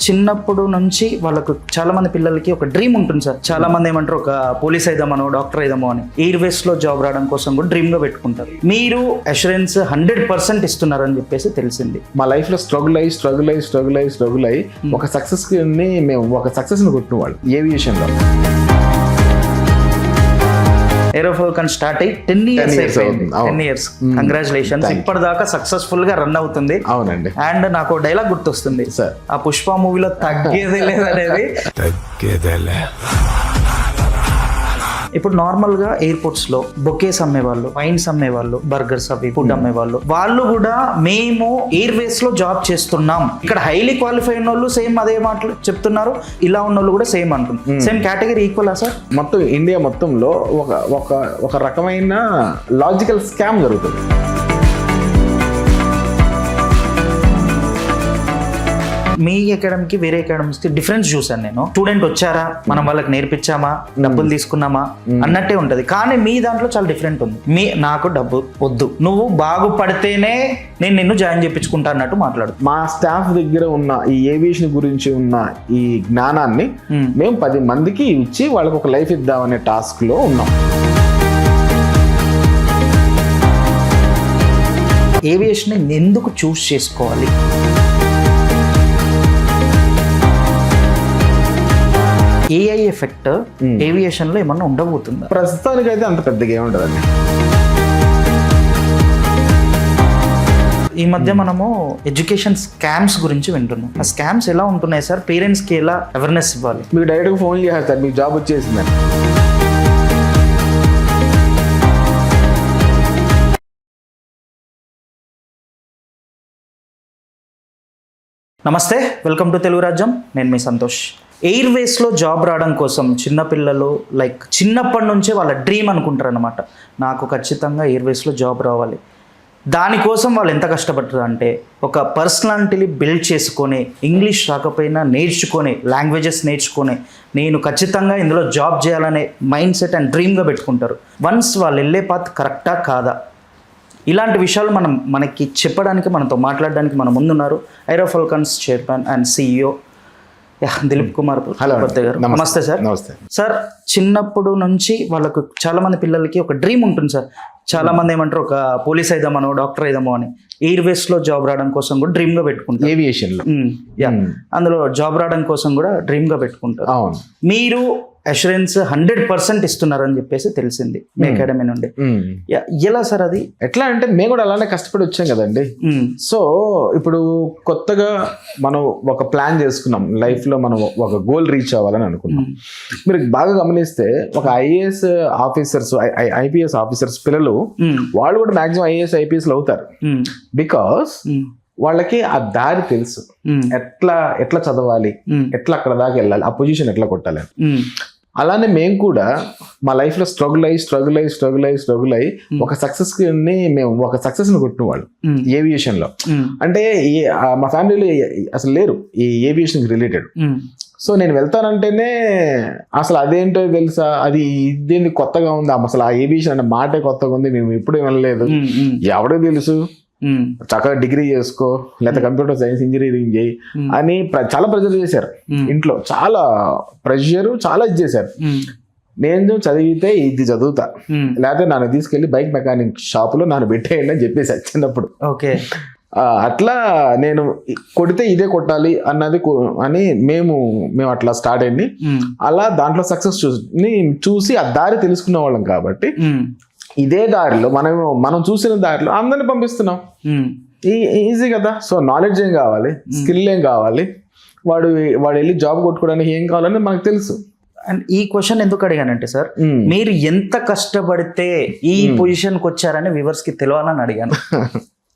చిన్నప్పుడు నుంచి వాళ్ళకు చాలా మంది పిల్లలకి ఒక డ్రీమ్ ఉంటుంది సార్. చాలా మంది ఏమంటారు ఒక పోలీస్ అయిదామనో డాక్టర్ అయిదామో అని. ఎయిర్వేస్ లో జాబ్ రావడం కోసం కూడా డ్రీమ్ గా పెట్టుకుంటారు. మీరు అష్యూరెన్స్ 100% ఇస్తున్నారని చెప్పేసి తెలిసింది. మా లైఫ్ లో స్ట్రగుల్ అయ్యి ఒక సక్సెస్ ని మేము ఒక సక్సెస్ ని కొట్టిన వాళ్ళు ఏవియేషన్ లో. ఏరోఫాల్కన్ స్టార్ట్ అయ్యి 10 years అయిపోయింది. 10 years కంగ్రాచులేషన్స్. ఇప్పటిదాకా సక్సెస్ఫుల్ గా రన్ అవుతుంది. అవునండి. అండ్ నాకు డైలాగ్ గుర్తొస్తుంది సార్, ఆ పుష్ప మూవీలో తగ్గేదే లేదనేది. ఇప్పుడు నార్మల్ గా ఎయిర్పోర్ట్స్ లో బొకేస్ అమ్మేవాళ్ళు, వైన్స్ అమ్మేవాళ్ళు, బర్గర్స్ అవి ఫుడ్ అమ్మేవాళ్ళు, వాళ్ళు కూడా మేము ఎయిర్వేస్ లో జాబ్ చేస్తున్నాం. ఇక్కడ హైలీ క్వాలిఫై ఉన్న వాళ్ళు సేమ్ అదే మాటలు చెప్తున్నారు, ఇలా ఉన్న వాళ్ళు కూడా సేమ్ అంటున్నారు. Same category equal sir? మొత్తం ఇండియా మొత్తంలో ఒక రకమైన లాజికల్ స్కామ్ జరుగుతుంది. మీ అకాడమీకి వేరే అకాడమీస్ కి డిఫరెన్స్ చూసాను నేను. స్టూడెంట్ వచ్చారా, మనం వాళ్ళకి నేర్పించామా, డబ్బులు తీసుకున్నామా అన్నట్టే ఉంటది. కానీ మీ దాంట్లో చాలా డిఫరెంట్ ఉంది. నాకు డబ్బు వద్దు, నువ్వు బాగుపడితేనే నేను నిన్ను జాయిన్ చేయించుకుంటా అన్నట్టు మాట్లాడు. మా స్టాఫ్ దగ్గర ఉన్న ఈ ఏవియేషన్ గురించి ఉన్న ఈ జ్ఞానాన్ని మేము 10 మందికి ఇచ్చి వాళ్ళకి ఒక లైఫ్ ఇద్దామనే టాస్క్ లో ఉన్నాం. ఏవియేషన్ ఎందుకు చూస్ చేసుకోవాలి? ఏఐ ఎఫెక్ట్ ఏవియేషన్ లో ఏమన్నా ఉండబోతుందా? ప్రస్తుతానికి అయితే అంత పెద్దగా ఏముండదండి. ఈ మధ్య మనము ఎడ్యుకేషన్ స్కామ్స్ గురించి వింటున్నాం. ఆ స్కామ్స్ ఎలా ఉంటున్నాయి సార్? పేరెంట్స్ కి ఎలా అవేర్నెస్ ఇవ్వాలి? మీకు డైరెక్ట్గా ఫోన్ చేయాలి సార్, మీకు జాబ్ వచ్చేసిందని. నమస్తే, వెల్కమ్ టు తెలుగు రాజ్యం. నేను మీ సంతోష్. ఎయిర్వేస్లో జాబ్ రావడం కోసం చిన్నపిల్లలు చిన్నప్పటి నుంచే వాళ్ళ డ్రీమ్ అనుకుంటారు అనమాట. నాకు ఖచ్చితంగా ఎయిర్వేస్లో జాబ్ రావాలి. దానికోసం వాళ్ళు ఎంత కష్టపడతారు అంటే ఒక పర్సనాలిటీని బిల్డ్ చేసుకొని, ఇంగ్లీష్ రాకపోయినా నేర్చుకొని, లాంగ్వేజెస్ నేర్చుకొని, నేను ఖచ్చితంగా ఇందులో జాబ్ చేయాలనే మైండ్ సెట్ అండ్ డ్రీమ్గా పెట్టుకుంటారు. వన్స్ వాళ్ళు వెళ్ళే పాత్ కరెక్టా కాదా, ఇలాంటి విషయాలు మనకి చెప్పడానికి, మనతో మాట్లాడడానికి మన ముందున్నారు Aero Falcons chairman and CEO Dilip Kumar గారు. నమస్తే సార్. నమస్తే సార్. చిన్నప్పుడు నుంచి వాళ్ళకు చాలా మంది పిల్లలకి ఒక డ్రీమ్ ఉంటుంది సార్. చాలా మంది ఏమంటారు ఒక పోలీస్ అయిదామనో డాక్టర్ అయిదామో అని. ఎయిర్వేస్ లో జాబ్ రావడం కోసం కూడా డ్రీమ్ గా పెట్టుకుంటారు. ఏవియేషన్ లో అందులో జాబ్ రావడం కోసం కూడా డ్రీమ్ గా పెట్టుకుంటారు. మీరు అష్యూరెన్స్ 100% ఇస్తున్నారని చెప్పేసి తెలిసింది మీ అకాడమీ నుండి. ఎలా సార్ అది? ఎట్లా అంటే మేము కూడా అలానే కష్టపడి వచ్చాం కదండి. సో ఇప్పుడు కొత్తగా మనం ఒక ప్లాన్ చేసుకున్నాం, లైఫ్ లో మనం ఒక గోల్ రీచ్ అవ్వాలని అనుకున్నాం. మీరు బాగా గమనిస్తే ఒక IAS ఆఫీసర్స్, IPS ఆఫీసర్స్ పిల్లలు వాళ్ళు కూడా మాక్సిమం IAS IPS అవుతారు. బికాస్ వాళ్ళకి ఆ దారి తెలుసు, ఎట్లా చదవాలి, ఎట్లా అక్కడ దాకా వెళ్ళాలి, ఆ పొజిషన్ ఎట్లా కొట్టాలి. అలానే మేము కూడా మా లైఫ్ లో స్ట్రగుల్ అయ్యి ఒక సక్సెస్ ని మేము ఒక సక్సెస్ ని కొట్టిన వాళ్ళు ఏవియేషన్ లో. అంటే మా ఫ్యామిలీలో అసలు లేరు ఈ ఏవియేషన్ కి రిలేటెడ్. సో నేను వెళ్తానంటేనే అసలు అదేంటో తెలుసా, అది ఇదేంటి కొత్తగా ఉంది, అసలు ఆ ఏవియేషన్ అనే మాటే కొత్తగా ఉంది, మేము ఎప్పుడు వినలేదు, ఎవడో తెలుసు, చక్కగా డిగ్రీ చేసుకో, లేదా కంప్యూటర్ సైన్స్ ఇంజనీరింగ్ చేయి అని చాలా ప్రెజర్ చేశారు ఇంట్లో. చాలా ప్రెషర్, చాలా ఇచ్చేసారు. నేను చదివితే ఇది చదువుతా, లేకపోతే నన్ను తీసుకెళ్లి బైక్ మెకానిక్ షాపులో నన్ను పెట్టేయండి అని చెప్పేసి చిన్నప్పుడు. ఓకే. అట్లా నేను కొడితే ఇదే కొట్టాలి అన్నది అని మేము అట్లా స్టార్ట్ అయింది. అలా దాంట్లో సక్సెస్ చూసి ఆ దారి తెలుసుకునే వాళ్ళం కాబట్టి ఇదే దారిలో మనం చూసిన దారిలో అందరిని పంపిస్తున్నాం. ఈజీ కదా. సో నాలెడ్జ్ ఏం కావాలి, స్కిల్ ఏం కావాలి, వాడు వెళ్ళి జాబ్ కొట్టుకోవడానికి ఏం కావాలని మనకు తెలుసు. అండ్ ఈ క్వశ్చన్ ఎందుకు అడిగానంటే సార్, మీరు ఎంత కష్టపడితే ఈ పొజిషన్కి వచ్చారని వ్యూవర్స్ కి తెలియాలని అడిగాను.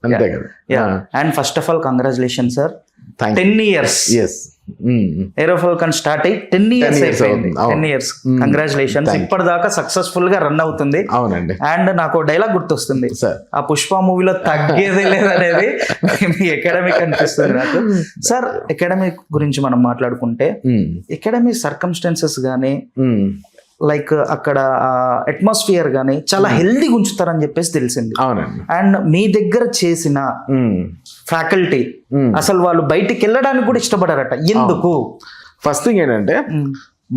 అంతే కదా. And first of all congratulation sir. 10 years Aero Falcon start అయ్యి 10 years అయిపోయింది. 10 years కంగ్రాచులేషన్స్. ఇప్పటిదాకా సక్సెస్ఫుల్ గా రన్ అవుతుంది. అవునండి. అండ్ నాకు డైలాగ్ గుర్తొస్తుంది, ఆ పుష్ప మూవీలో తగ్గేదే లేదనేది మీ అకాడమీ కనిపిస్తుంది నాకు. సార్, అకాడమీ గురించి మనం మాట్లాడుకుంటే అకాడమీ సర్కమ్స్టాన్సెస్ గానీ లైక్ అక్కడ అట్మాస్ఫియర్ కానీ చాలా హెల్దీగా ఉంచుతారని చెప్పేసి తెలిసింది. అవునండి. అండ్ మీ దగ్గర చేసిన ఫ్యాకల్టీ అసలు వాళ్ళు బయటికి వెళ్ళడానికి కూడా ఇష్టపడారట, ఎందుకు? ఫస్ట్ థింగ్ ఏంటంటే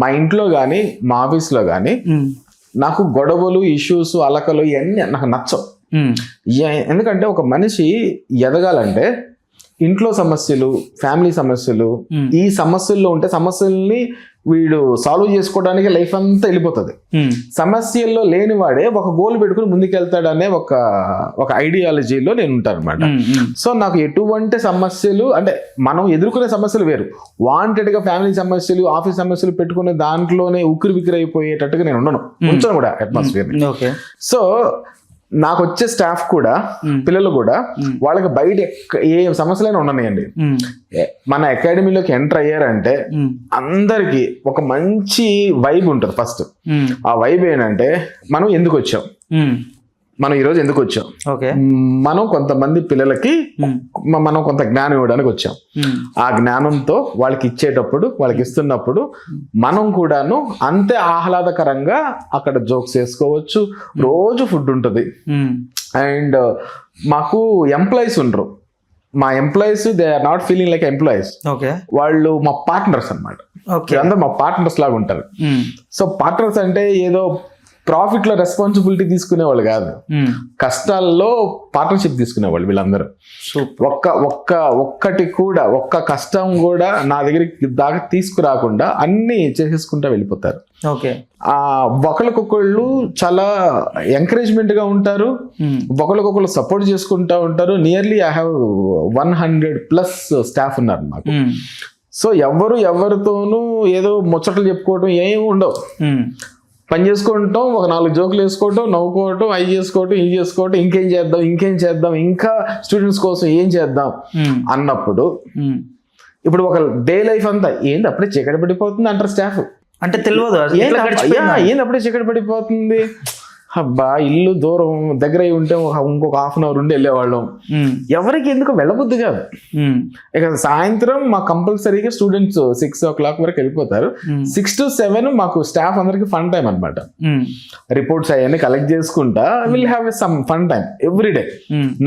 మా ఇంట్లో కానీ మా ఆఫీస్లో కానీ నాకు గొడవలు, ఇష్యూస్, అలకలు ఇవన్నీ నాకు నచ్చవు. ఎందుకంటే ఒక మనిషి ఎదగాలంటే ఇంట్లో సమస్యలు, ఫ్యామిలీ సమస్యలు, ఈ సమస్యల్లో ఉంటే సమస్యల్ని వీడు సాల్వ్ చేసుకోవడానికి లైఫ్ అంతా వెళ్ళిపోతుంది. సమస్యల్లో లేనివాడే ఒక గోల్ పెట్టుకుని ముందుకెళ్తాడనే ఒక ఐడియాలజీలో నేను ఉంటాను అనమాట. సో నాకు ఎటువంటి సమస్యలు అంటే మనం ఎదుర్కొనే సమస్యలు వేరు, వాంటెడ్ గా ఫ్యామిలీ సమస్యలు, ఆఫీస్ సమస్యలు పెట్టుకునే దాంట్లోనే ఉక్కిరి బిక్కిరి అయిపోయేటట్టుగా నేను ఉంచను కూడా అట్మాస్ఫియర్. సో నాకు వచ్చే స్టాఫ్ కూడా, పిల్లలు కూడా, వాళ్ళకి బయట ఏ సమస్యలైనా ఉండనియండి, మన అకాడమీలోకి ఎంటర్ అయ్యారంటే అందరికి ఒక మంచి వైబ్ ఉంటుంది. ఫస్ట్ ఆ వైబ్ ఏంటంటే మనం ఎందుకు వచ్చాం, మనం ఈరోజు ఎందుకు వచ్చాం, మనం కొంతమంది పిల్లలకి మనం కొంత జ్ఞానం ఇవ్వడానికి వచ్చాం. ఆ జ్ఞానంతో వాళ్ళకి ఇచ్చేటప్పుడు, వాళ్ళకి ఇస్తున్నప్పుడు మనం కూడాను అంతే ఆహ్లాదకరంగా అక్కడ జోక్స్ వేసుకోవచ్చు. రోజు ఫుడ్ ఉంటుంది. అండ్ మాకు ఎంప్లాయీస్ ఉండరు. మా employees they are not feeling like employees, వాళ్ళు మా పార్ట్నర్స్ అనమాట. అందరూ మా పార్ట్నర్స్ లాగా ఉంటారు. సో పార్ట్నర్స్ అంటే ఏదో ప్రాఫిట్ లో రెస్పాన్సిబిలిటీ తీసుకునే వాళ్ళు కాదు, కష్టాల్లో పార్ట్నర్షిప్ తీసుకునేవాళ్ళు వీళ్ళందరూ. ఒక్కటి కూడా ఒక్క కష్టం కూడా నా దగ్గరికి దాకా తీసుకురాకుండా అన్ని చేసేసుకుంటా వెళ్ళిపోతారు. ఒకరికొకళ్ళు చాలా ఎంకరేజ్మెంట్ గా ఉంటారు, ఒకరికొకళ్ళు సపోర్ట్ చేసుకుంటా ఉంటారు. నియర్లీ ఐ హ్యావ్ 100+ స్టాఫ్ ఉన్నారు మాకు. సో ఎవరితోనూ ఏదో ముచ్చట్లు చెప్పుకోవడం ఏమి ఉండవు. పని చేసుకుంటాం, ఒక 4 జోకులు వేసుకోవటం, నవ్వుకోవటం, అవి చేసుకోవటం, ఇది చేసుకోవటం, ఇంకేం చేద్దాం, ఇంకా స్టూడెంట్స్ కోసం ఏం చేద్దాం అన్నప్పుడు ఇప్పుడు ఒక డే లైఫ్ అంతా ఏంది అప్పుడే చీకటి పడిపోతుంది అంటారు స్టాఫ్. అంటే తెలియదు ఏంది అప్పుడే చీకటి పడిపోతుంది, అబ్బా ఇల్లు దూరం దగ్గర అయి ఉంటే ఇంకొక 1/2 hour ఉండి వెళ్ళేవాళ్ళం. ఎవరికి ఎందుకు వెళ్ళబుద్ధి కాదు. ఇక సాయంత్రం మా కంపల్సరీగా స్టూడెంట్స్ 6 o'clock వరకు వెళ్ళిపోతారు. 6 to 7 మాకు స్టాఫ్ అందరికి ఫన్ టైం అనమాట. రిపోర్ట్స్ అవన్నీ కలెక్ట్ చేసుకుంటా will have some fun time everyday.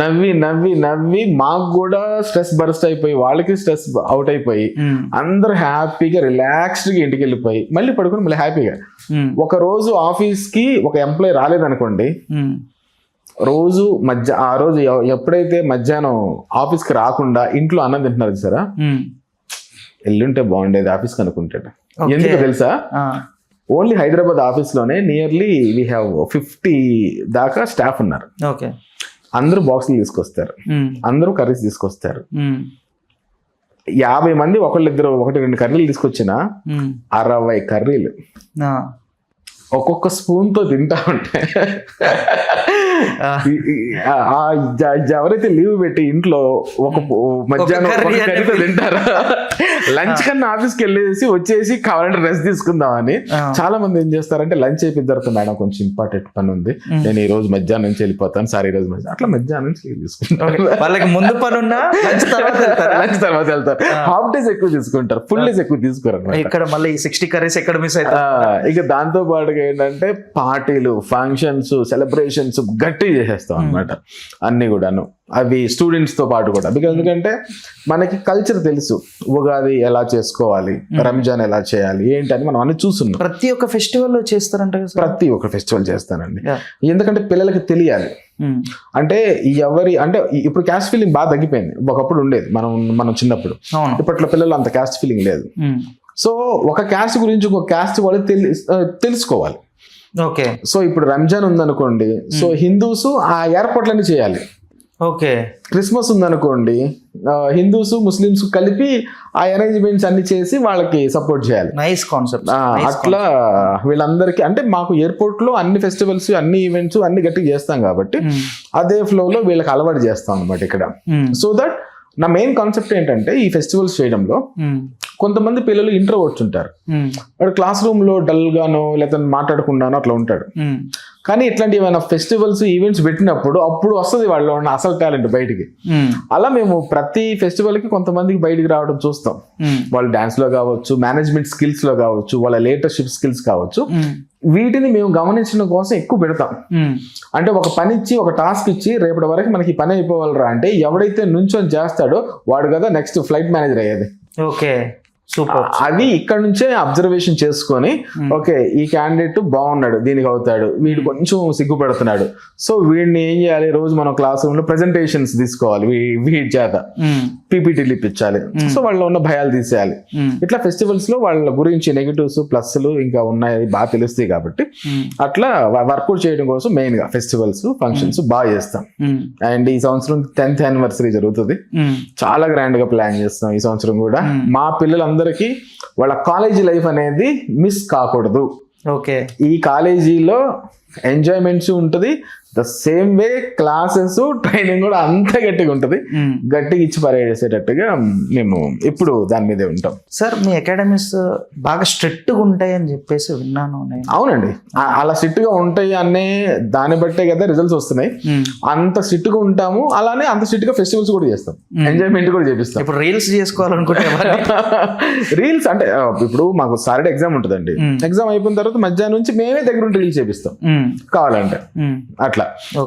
నవ్వి మాకు కూడా స్ట్రెస్ బర్స్ట్ అయిపోయి, వాళ్ళకి స్ట్రెస్ అవుట్ అయిపోయి, అందరూ హ్యాపీగా రిలాక్స్డ్గా ఇంటికి వెళ్ళిపోయి మళ్ళీ పడుకుని మళ్ళీ హ్యాపీగా. ఒక రోజు ఆఫీస్ కి ఒక ఎంప్లాయీ రాలేదనుకోండి, రోజు ఆ రోజు ఎప్పుడైతే మధ్యాహ్నం ఆఫీస్కి రాకుండా ఇంట్లో అన్నం తింటున్నారు సరే, ఎల్లుంటే బాగుండేది ఆఫీస్కి అనుకుంటాడు. ఎందుకు తెలుసా? ఓన్లీ హైదరాబాద్ ఆఫీస్ లోనే నియర్లీ వీ హ్యావ్ 50 దాకా స్టాఫ్ ఉన్నారు. అందరూ బాక్సులు తీసుకొస్తారు, అందరూ కర్రీస్ తీసుకొస్తారు. 50 మంది ఒకళ్ళిద్దరు 1-2 కర్రీలు తీసుకొచ్చినా 60 కర్రీలు ఒక్కొక్క స్పూన్ తో తింటా ఉంటే ఎవరైతే లీవ్ పెట్టి ఇంట్లో ఒక మధ్యాహ్నం కర్రీతో తింటారా, లంచ్ కన్నా ఆఫీస్కి వెళ్ళేసి వచ్చేసి కావాలంటే రెస్ట్ తీసుకుందామని చాలా మంది ఏం చేస్తారంటే లంచ్ అయిపోయిన తర్వాత మేడం కొంచెం ఇంపార్టెంట్ పని ఉంది, నేను ఈ రోజు మధ్యాహ్నం నుంచి వెళ్ళిపోతాను సార్, ఈ రోజు అట్లా మధ్యాహ్నం నుంచి లీవ్ తీసుకుంటారు. వాళ్ళకి ముందు పని ఉన్నా లంచ్ తర్వాత వెళ్తారు. హాఫ్ డేస్ ఎక్కువ తీసుకుంటారు, ఫుల్ డేస్ ఎక్కువ తీసుకోరు. ఇక్కడ మళ్ళీ 60 కర్రీస్ ఎక్కడ మిస్ అవుతాయి. ఇక దాంతో పాటుగా ఏంటంటే పార్టీలు, ఫంక్షన్స్, సెలబ్రేషన్స్ గట్టి చేసేస్తాం అనమాట అన్ని కూడాను. అవి స్టూడెంట్స్ తో పాటు కూడా. బికాజ్ ఎందుకంటే మనకి కల్చర్ తెలుసు, ఉగాది ఎలా చేసుకోవాలి, రంజాన్ ఎలా చేయాలి ఏంటని మనం అన్ని చూస్తున్నాం. ప్రతి ఒక్క ఫెస్టివల్ చేస్తారంట. ప్రతి ఒక్క ఫెస్టివల్ చేస్తానండి, ఎందుకంటే పిల్లలకి తెలియాలి. అంటే ఇప్పుడు క్యాస్ట్ ఫీలింగ్ బాగా తగ్గిపోయింది. ఒకప్పుడు ఉండేది మనం చిన్నప్పుడు, ఇప్పట్లో పిల్లలు అంత క్యాస్ట్ ఫీలింగ్ లేదు. సో ఒక క్యాస్ట్ గురించి ఇంకొక క్యాస్ట్ వాళ్ళు తెలుసుకోవాలి. సో ఇప్పుడు రంజాన్ ఉందనుకోండి, సో హిందూస్ ఆ ఏర్పాట్లన్నీ చేయాలి. క్రిస్మస్ ఉందనుకోండి, హిందూస్ ముస్లిమ్స్ కలిపి ఆ అరేంజ్మెంట్స్ అన్ని చేసి వాళ్ళకి సపోర్ట్ చేయాలి. Nice concept. అట్లా వీళ్ళందరికీ అంటే మాకు ఎయిర్పోర్ట్ లో అన్ని ఫెస్టివల్స్, అన్ని ఈవెంట్స్ అన్ని గట్టిగా చేస్తాం కాబట్టి అదే ఫ్లో లో వీళ్ళకి అలవాటు చేస్తాం అనమాట ఇక్కడ. సో దట్ నా మెయిన్ కాన్సెప్ట్ ఏంటంటే ఈ ఫెస్టివల్స్ చేయడంలో కొంతమంది పిల్లలు ఇంట్రోవర్ట్స్ ఉంటారు. వాడు క్లాస్ రూమ్ లో డల్ గానో లేకపోతే మాట్లాడకుండానో అట్లా ఉంటాడు. కానీ ఇట్లాంటి ఏమైనా ఫెస్టివల్స్ ఈవెంట్స్ పెట్టినప్పుడు అప్పుడు వస్తుంది వాళ్ళు ఉన్న అసలు టాలెంట్ బయటికి. అలా మేము ప్రతి ఫెస్టివల్ కి కొంతమందికి బయటికి రావడం చూస్తాం. వాళ్ళు డాన్స్ లో కావచ్చు, మేనేజ్మెంట్ స్కిల్స్ లో కావచ్చు, వాళ్ళ లీడర్షిప్ స్కిల్స్ కావచ్చు. వీటిని మేము గమనించడం కోసం ఎక్కువ పెడతాం. అంటే ఒక పని ఇచ్చి ఒక టాస్క్ ఇచ్చి రేపటి వరకు మనకి పని అయిపోవాలరా అంటే ఎవడైతే నుంచొని చేస్తాడో వాడు కదా నెక్స్ట్ ఫ్లైట్ మేనేజర్ అయ్యేది. Okay, super. అది ఇక్కడ నుంచే అబ్జర్వేషన్ చేసుకొని ఓకే ఈ క్యాండిడేట్ బాగున్నాడు, దీనికి అవుతాడు, వీడు కొంచెం సిగ్గుపడుతున్నాడు, సో వీడిని ఏం చేయాలి, రోజు మనం క్లాస్ రూమ్ లో ప్రెజెంటేషన్స్ తీసుకోవాలి, వీడి చేత పీపీటీలు ఇప్పించాలి, సో వాళ్ళలో ఉన్న భయాలు తీసేయాలి. ఇట్లా ఫెస్టివల్స్ లో వాళ్ళ గురించి నెగిటివ్స్ ప్లస్లు ఇంకా ఉన్నాయి బాగా తెలుస్తాయి కాబట్టి అట్లా వర్కౌట్ చేయడం కోసం మెయిన్ గా ఫెస్టివల్స్ ఫంక్షన్స్ బాగా చేస్తాం. అండ్ ఈ సంవత్సరం 10th యానివర్సరీ జరుగుతుంది, చాలా గ్రాండ్ గా ప్లాన్ చేస్తాం ఈ సంవత్సరం కూడా. మా పిల్లలందరికీ వాళ్ళ కాలేజీ లైఫ్ అనేది మిస్ కాకూడదు. ఓకే, ఈ కాలేజీలో ఎంజాయ్మెంట్స్ ఉంటుంది, the same way classes training కూడా అంత గట్టిగా ఉంటుంది, గట్టిగా ఇచ్చి పరేసేటట్టుగా మేము ఇప్పుడు దాని మీదే ఉంటాం. సార్ మీ అకాడమీస్ బాగా స్ట్రిక్ట్ గా ఉంటాయి అని చెప్పేసి విన్నాను నేను. అవునండి, అలా స్ట్రిక్ట్ గా ఉంటాయి అనే దాన్ని బట్టే కదా రిజల్ట్స్ వస్తున్నాయి. అంత స్ట్రిక్ట్ గా ఉంటాము, అలానే అంత స్ట్రిక్ట్ గా ఫెస్టివల్స్ కూడా చేస్తాం, ఎంజాయ్మెంట్ కూడా చేపిస్తాం. ఇప్పుడు రీల్స్ చేసుకోవాలనుకుంటే రీల్స్ అంటే ఇప్పుడు మాకు సాటర్డే ఎగ్జామ్ ఉంటుందండి, ఎగ్జామ్ అయిపోయిన తర్వాత మధ్యాహ్నం నుంచి మేమే దగ్గర ఉండి రీల్స్ చేపిస్తాం కావాలంటే అట్లా.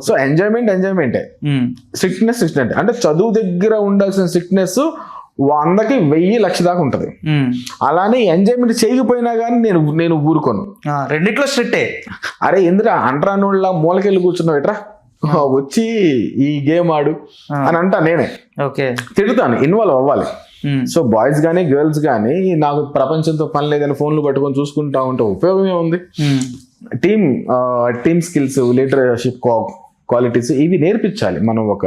సో ఎంజాయ్మెంటే, స్ట్రిక్ట్నెస్ అంటే చదువు దగ్గర ఉండాల్సిన స్ట్రిక్ట్నెస్ 100కి 1000 దాకా ఉంటది. అలానే ఎంజాయ్మెంట్ చేయకపోయినా కానీ నేను ఊరుకోను, రెండిట్లో స్ట్రిక్టే. అరే ఎందుకు అంటరానోళ్ళ మూలకెళ్ళి కూర్చున్నావు ఎట్రా, వచ్చి ఈ గేమ్ ఆడు అని అంటా నేనే. ఓకే, తిడుతాను, ఇన్వాల్వ్ అవ్వాలి. సో బాయ్స్ కానీ గర్ల్స్ కానీ నాకు ప్రపంచంతో పని లేదని ఫోన్లు పట్టుకొని చూసుకుంటా ఉంటే ఉపయోగమే ఉంది. టీమ్ స్కిల్స్, లీడర్షిప్ క్వాలిటీస్ ఇవి నేర్పించాలి మనం ఒక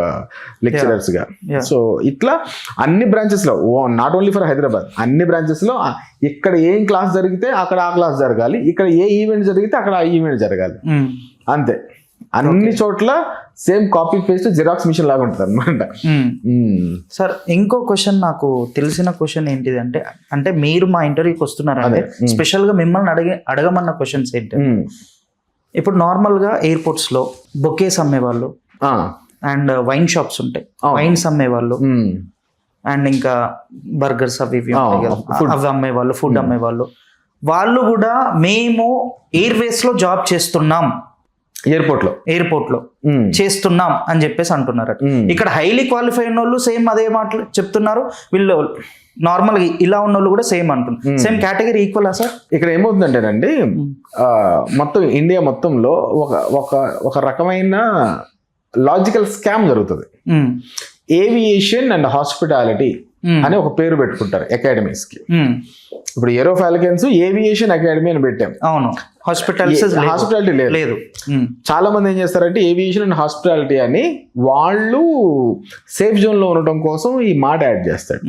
లెక్చరర్స్ గా. సో ఇట్లా అన్ని బ్రాంచెస్ లో, నాట్ ఓన్లీ ఫర్ హైదరాబాద్, అన్ని బ్రాంచెస్ లో ఇక్కడ ఏం క్లాస్ జరిగితే అక్కడ ఆ క్లాస్ జరగాలి, ఇక్కడ ఏ ఈవెంట్ జరిగితే అక్కడ ఆ ఈవెంట్ జరగాలి, అంతే. అన్ని చోట్ల same copy paste xerox machine లాగా ఉంటుంది అనమాట. సార్ ఇంకో క్వశ్చన్, నాకు తెలిసిన క్వశ్చన్ ఏంటిది అంటే మీరు మా ఇంటర్వ్యూకి వస్తున్నారంటే స్పెషల్ గా మిమ్మల్ని అడగమన్న క్వశ్చన్స్ ఏంటి, ఇప్పుడు నార్మల్ గా ఎయిర్పోర్ట్స్ లో బొకేస్ అమ్మేవాళ్ళు అండ్ వైన్ షాప్స్ ఉంటాయి, వైన్స్ అమ్మేవాళ్ళు అండ్ ఇంకా బర్గర్స్ అవి అమ్మేవాళ్ళు, ఫుడ్ అమ్మేవాళ్ళు, వాళ్ళు కూడా మేము ఎయిర్వేస్ లో జాబ్ చేస్తున్నాం, ఎయిర్పోర్ట్ లో చేస్తున్నాం అని చెప్పేసి అంటున్నారు. ఇక్కడ హైలీ క్వాలిఫైడ్ వాళ్ళు సేమ్ అదే మాటలు చెప్తున్నారు, వీళ్ళు నార్మల్ ఇలా ఉన్న వాళ్ళు కూడా సేమ్ అంటున్నారు. Same category equal sir? ఇక్కడ ఏమవుతుందంటేనండి, మొత్తం ఇండియా మొత్తంలో ఒక రకమైన లాజికల్ స్కామ్ జరుగుతుంది. ఏవియేషన్ అండ్ హాస్పిటాలిటీ అని ఒక పేరు పెట్టుకుంటారు అకాడమీస్ కి. ఇప్పుడు ఏరో ఫాల్కన్స్ ఏవియేషన్ అకాడమీ అని పెట్టాం. అవును, హాస్పిటాలిటీ లేదు. చాలా మంది ఏం చేస్తారంటే ఏవియేషన్ అండ్ హాస్పిటాలిటీ అని వాళ్ళు సేఫ్ జోన్ లో ఉండటం కోసం ఈ మాట యాడ్ చేస్తారు.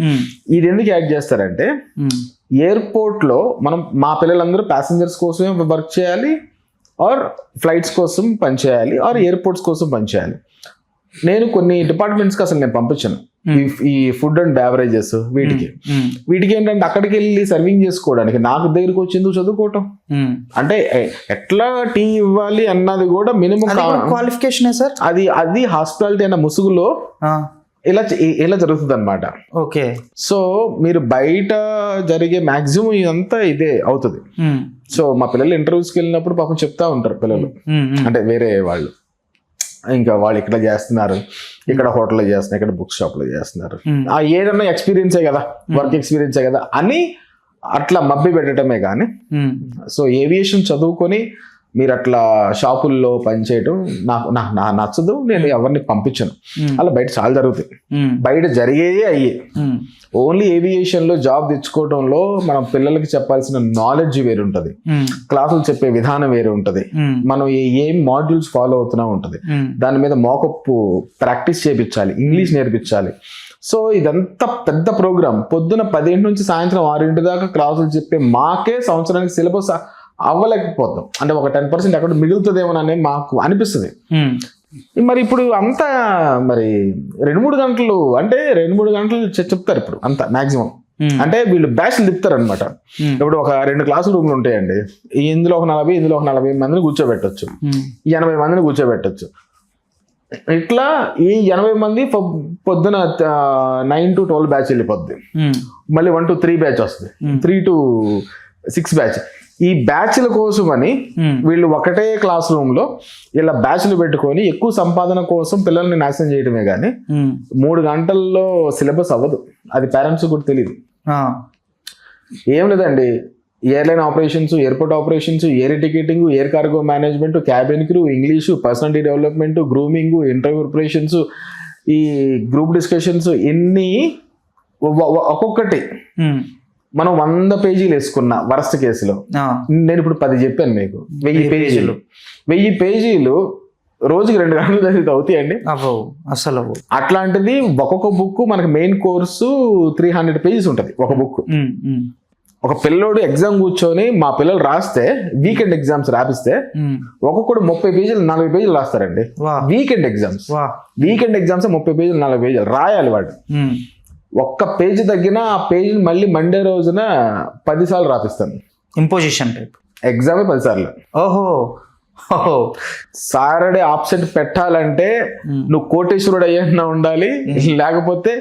ఇది ఎందుకు యాడ్ చేస్తారంటే ఎయిర్పోర్ట్ లో మా పిల్లలందరూ ప్యాసింజర్స్ కోసమే వర్క్ చేయాలి, ఆర్ ఫ్లైట్స్ కోసం పనిచేయాలి, ఆర్ ఎయిర్పోర్ట్స్ కోసం పనిచేయాలి. నేను కొన్ని డిపార్ట్మెంట్స్కి అసలు నేను పంపించాను ఈ ఫుడ్ అండ్ బ్యావరేజెస్ వీటికి ఏంటంటే అక్కడికి వెళ్ళి సర్వింగ్ చేసుకోవడానికి నాకు దగ్గరికి వచ్చి ఎందుకు చదువుకోవటం, అంటే ఎట్లా టీ ఇవ్వాలి అన్నది కూడా మినిమం క్వాలిఫికేషన్ సార్. అది హాస్పిటాలిటీ అన్న ముసుగులో ఇలా జరుగుతుంది అనమాట. ఓకే, సో మీరు బయట జరిగే మాక్సిమం ఇదంతా ఇదే అవుతుంది. సో మా పిల్లలు ఇంటర్వ్యూస్కి వెళ్ళినప్పుడు పాపం చెప్తా ఉంటారు పిల్లలు, అంటే వేరే వాళ్ళు, ఇంకా వాళ్ళు ఇక్కడ చేస్తున్నారు, ఇక్కడ హోటల్లో చేస్తున్నారు, ఇక్కడ బుక్ షాప్ లో చేస్తున్నారు, ఏదన్నా ఎక్స్పీరియన్సే కదా, వర్క్ ఎక్స్పీరియన్సే కదా అని అట్లా మబ్బి పెట్టడమే కానీ. సో ఏవియేషన్ చదువుకొని మీరు అట్లా షాపుల్లో పనిచేయడం నాకు నచ్చదు, నేను ఎవరిని పంపించను. అలా బయట చాలా జరుగుతాయి, బయట జరిగేదే అయ్యే. ఓన్లీ ఏవియేషన్ లో జాబ్ తెచ్చుకోవడంలో మనం పిల్లలకి చెప్పాల్సిన నాలెడ్జ్ వేరు ఉంటుంది, క్లాసులు చెప్పే విధానం వేరే ఉంటుంది, మనం ఏం మాడ్యూల్స్ ఫాలో అవుతున్నా ఉంటుంది, దాని మీద మోకప్ ప్రాక్టీస్ చేయించాలి, ఇంగ్లీష్ నేర్పించాలి. సో ఇదంతా పెద్ద ప్రోగ్రామ్. పొద్దున 10 నుంచి సాయంత్రం 6 దాకా క్లాసులు చెప్పే మాకే సంవత్సరానికి సిలబస్ అవ్వలేకపోతాం, అంటే ఒక 10% అక్కడ మిగులుతుందేమోనని మాకు అనిపిస్తుంది. మరి ఇప్పుడు అంతా మరి 2-3 గంటలు అంటే 2-3 గంటలు చెప్తారు ఇప్పుడు అంతా మాక్సిమం. అంటే వీళ్ళు బ్యాచ్లు తిప్పుతారు అనమాట. ఇప్పుడు ఒక 2 క్లాసుల రూమ్లు ఉంటాయండి, ఇందులో ఒక 40 ఇందులో ఒక 40 మందిని కూర్చోబెట్టొచ్చు, 80 మందిని కూర్చోబెట్టొచ్చు. ఇట్లా ఈ 80 మంది పొద్దున 9 to 12 బ్యాచ్ వెళ్ళిపోద్ది, మళ్ళీ 1 to 3 బ్యాచ్ వస్తుంది, 3 to 6 బ్యాచ్. ఈ బ్యాచ్ల కోసం అని వీళ్ళు ఒకటే క్లాస్ రూమ్ లో ఇలా బ్యాచ్లు పెట్టుకొని ఎక్కువ సంపాదన కోసం పిల్లల్ని నాశనం చేయడమే కానీ 3 గంటల్లో సిలబస్ అవ్వదు. అది పేరెంట్స్ కూడా తెలియదు. ఏం లేదండి, airline operations, airport operations, air ticketing, air cargo management, cabin crew, English, personality development, grooming, interview preparations, ఈ గ్రూప్ డిస్కషన్స్, ఇన్ని ఒక్కొక్కటి మనం 100 పేజీలు వేసుకున్న వరస్ట్ కేసులో. నేను ఇప్పుడు 10 చెప్పాను మీకు, 1000 పేజీలు. 1000 పేజీలు రోజుకి 2 గంటలు చదివితే అవుతాయండి? అసలు అట్లాంటిది ఒక్కొక్క బుక్ మనకి మెయిన్ కోర్సు 300 పేజెస్ ఉంటుంది ఒక బుక్. ఒక పిల్లోడు ఎగ్జామ్ కూర్చొని, మా పిల్లలు రాస్తే వీకెండ్ ఎగ్జామ్స్ రాపిస్తే ఒక్కొక్కడు 30 పేజీలు 40 పేజీలు రాస్తారండి. వీకెండ్ ఎగ్జామ్స్ 30 పేజీలు 40 పేజీలు రాయాలి వాడు. ఒక్క పేజీ తగ్గినా ఆ పేజీని మళ్ళీ మండే రోజున 10 సార్లు రాపిస్తాను. ఇంపోజిషన్ టైప్ ఎగ్జామే 10 సార్లు. ఓహో, సాటర్డే ఆబ్సెంట్ పెట్టాలంటే నువ్వు కోటేశ్వరుడు అయ్యా ఉండాలి, లేకపోతే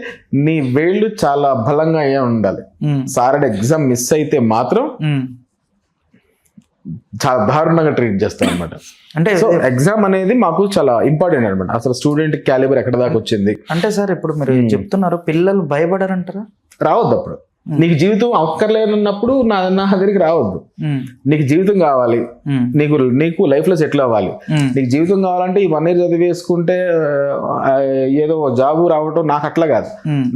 నీ వేళ్ళు చాలా బలంగా అయ్యా ఉండాలి. సాటర్డే ఎగ్జామ్ మిస్ అయితే మాత్రం చాలా దారుణంగా ట్రీట్ చేస్తాం అనమాట. అంటే సో ఎగ్జామ్ అనేది మాకు చాలా ఇంపార్టెంట్ అనమాట. అసలు స్టూడెంట్ క్యాలిబర్ ఎక్కడ దాకా వచ్చింది అంటే సార్ ఇప్పుడు మీరు చెప్తున్నారు పిల్లలు భయపడారంటారా? రావద్దు. అప్పుడు నీకు జీవితం అక్కర్లేనప్పుడు నా దగ్గరికి రావద్దు. నీకు జీవితం కావాలి, నీకు లైఫ్ లో సెటిల్ అవ్వాలి. నీకు జీవితం కావాలంటే ఈ 1 year చదివేసుకుంటే ఏదో జాబ్ రావటం నాకు అట్లా కాదు.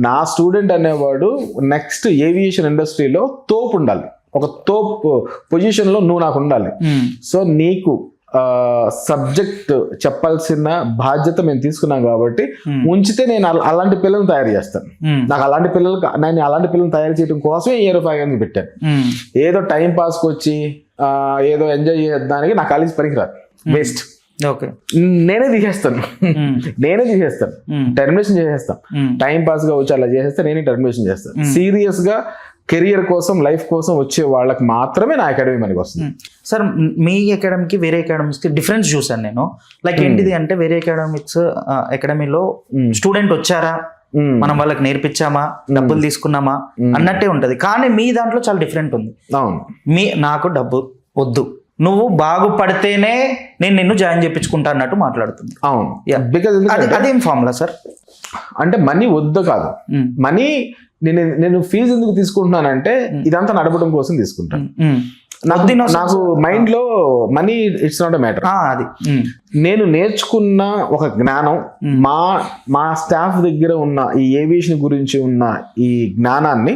నా స్టూడెంట్ అనేవాడు నెక్స్ట్ ఏవియేషన్ ఇండస్ట్రీలో తోపు ఉండాలి, ఒక తోపు పొజిషన్ లో నువ్వు నాకు ఉండాలి. సో నీకు సబ్జెక్ట్ చెప్పాల్సిన బాధ్యత మేము తీసుకున్నాం కాబట్టి ఉంచితే నేను అలాంటి పిల్లల్ని తయారు చేస్తాను. నాకు నేను అలాంటి పిల్లల్ని తయారు చేయడం కోసమే ఈ రూపాయలు పెట్టాను. ఏదో టైం పాస్కి వచ్చి ఏదో ఎంజాయ్ చేయడానికి నా కాలేజ్ పనికిరాదు, వేస్ట్. నేనే తీసేస్తాను, టర్మినేషన్ చేసేస్తాను. టైం పాస్ గా వచ్చి అలా చేసేస్తే నేనే టర్మినేషన్ చేస్తాను. సీరియస్ గా కెరియర్ కోసం, లైఫ్ కోసం వచ్చే వాళ్ళకి మాత్రమే నా అకాడమీ మనకి వస్తుంది. సార్ మీ అకాడమీకి వేరే అకాడమీస్కి డిఫరెన్స్ చూసాను నేను. లైక్ ఏంటిది అంటే వేరే అకాడమీలో స్టూడెంట్ వచ్చారా, మనం వాళ్ళకి నేర్పించామా, డబ్బులు తీసుకున్నామా అన్నట్టే ఉంటది. కానీ మీ దాంట్లో చాలా డిఫరెంట్ ఉంది. అవును, నాకు డబ్బు వద్దు, నువ్వు బాగుపడితేనే నేను నిన్ను జాయిన్ చేయించుకుంటా అన్నట్టు మాట్లాడుతుంది. అవును, బికాజ్ అదేం ఫార్ములా సార్? అంటే మనీ వద్దు కాదు, మనీ నేను ఫీజు ఎందుకు తీసుకుంటున్నానంటే ఇదంతా నడపడం కోసం తీసుకుంటాను. నాకు మైండ్ లో money it's not a matter. అది నేను నేర్చుకున్న ఒక జ్ఞానం, మా స్టాఫ్ దగ్గర ఉన్న ఈ ఏవియేషన్ గురించి ఉన్న ఈ జ్ఞానాన్ని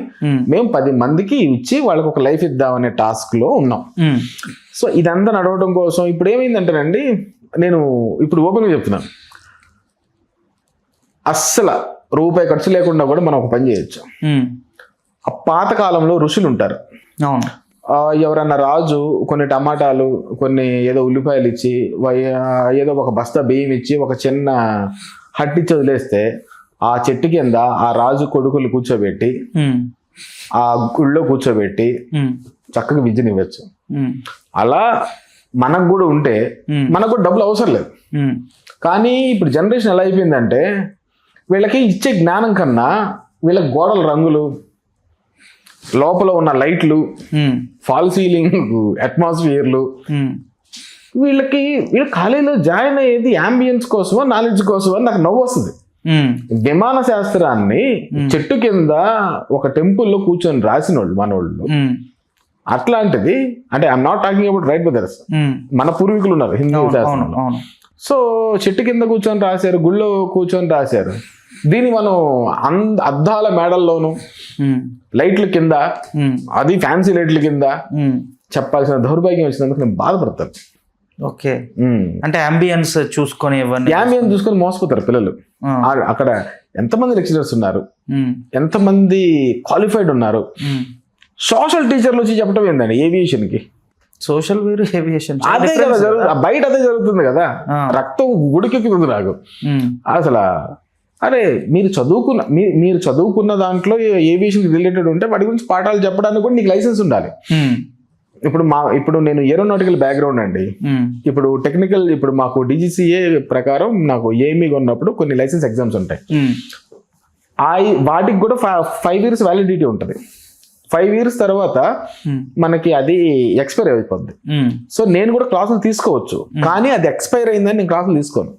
మేము 10 మందికి ఇచ్చి వాళ్ళకి ఒక లైఫ్ ఇద్దామనే టాస్క్ లో ఉన్నాం. సో ఇదంతా నడవడం కోసం ఇప్పుడు ఏమైందంటేనండి, నేను ఇప్పుడు ఓపెన్గా చెప్తున్నాను, అస్సలు రూపాయి ఖర్చు లేకుండా కూడా మనం ఒక పని చేయొచ్చు. ఆ పాత కాలంలో ఋషులు ఉంటారు. ఎవరన్నా రాజు కొన్ని టమాటాలు, కొన్ని ఏదో ఉల్లిపాయలు ఇచ్చి, ఏదో ఒక బస్తా బియ్యం ఇచ్చి, ఒక చిన్న హట్ ఇచ్చి వదిలేస్తే ఆ చెట్టు కింద ఆ రాజు కొడుకులు కూర్చోబెట్టి, ఆ గుళ్ళో కూర్చోబెట్టి చక్కగా విద్యనివ్వచ్చు. అలా మనకు కూడా ఉంటే మనకు కూడా డబ్బులు అవసరం లేదు. కానీ ఇప్పుడు జనరేషన్ ఎలా అయిపోయిందంటే, వీళ్ళకి ఇచ్చే జ్ఞానం కన్నా వీళ్ళకి గోడల రంగులు, లోపల ఉన్న లైట్లు, ఫాల్ సీలింగ్, అట్మాస్ఫియర్లు, వీళ్ళ కాలేజీలో జాయిన్ అయ్యేది యాంబియన్స్ కోసమో నాలెడ్జ్ కోసమో అని నాకు నవ్వు వస్తుంది. విమాన శాస్త్రాన్ని చెట్టు కింద ఒక టెంపుల్లో కూర్చొని రాసిన వాళ్ళు మనోళ్ళు. అట్లాంటిది అంటే I'm not talking about right brothers, మన పూర్వీకులు ఉన్నారు హిందూ శాస్త్రంలో. సో చెట్టు కింద కూర్చొని రాశారు, గుళ్ళో కూర్చొని రాశారు. దీన్ని మనం అద్దాల మేడల్లోను, లైట్ల కింద, అది ఫ్యాన్సీ లైట్ల కింద చెప్పాల్సిన దౌర్భాగ్యం వచ్చినందుకు నేను బాధపడతాను. ఓకే, అంటే అంబియన్స్ చూసుకొని మోసపోతారు పిల్లలు. అక్కడ ఎంతమంది లెక్చరర్స్ ఉన్నారు, ఎంతమంది క్వాలిఫైడ్ ఉన్నారు. సోషల్ టీచర్లు వచ్చి చెప్పడం ఏందండి ఏవియేషన్ కి? సోషల్ వేరు, ఏవియేషన్ అదే కదా బయట అదే జరుగుతుంది కదా. రక్తం గుడికెక్కుతుంది నాకు. అసలు అరే మీరు చదువుకున్న దాంట్లో ఏవియేషన్ రిలేటెడ్ ఉంటే వాటి గురించి పాఠాలు చెప్పడానికి కూడా నీకు లైసెన్స్ ఉండాలి. ఇప్పుడు నేను ఏరోనాటికల్ బ్యాక్గ్రౌండ్ అండి. ఇప్పుడు టెక్నికల్, ఇప్పుడు మాకు DGCA ప్రకారం నాకు ఏఎంఈ ఉన్నప్పుడు కొన్ని లైసెన్స్ ఎగ్జామ్స్ ఉంటాయి. వాటికి కూడా 5 years వ్యాలిడిటీ ఉంటుంది. 5 years తర్వాత మనకి అది ఎక్స్పైర్ అయిపోద్ది. సో నేను కూడా క్లాసులు తీసుకోవచ్చు, కానీ అది ఎక్స్పైర్ అయిందని నేను క్లాసులు తీసుకోను.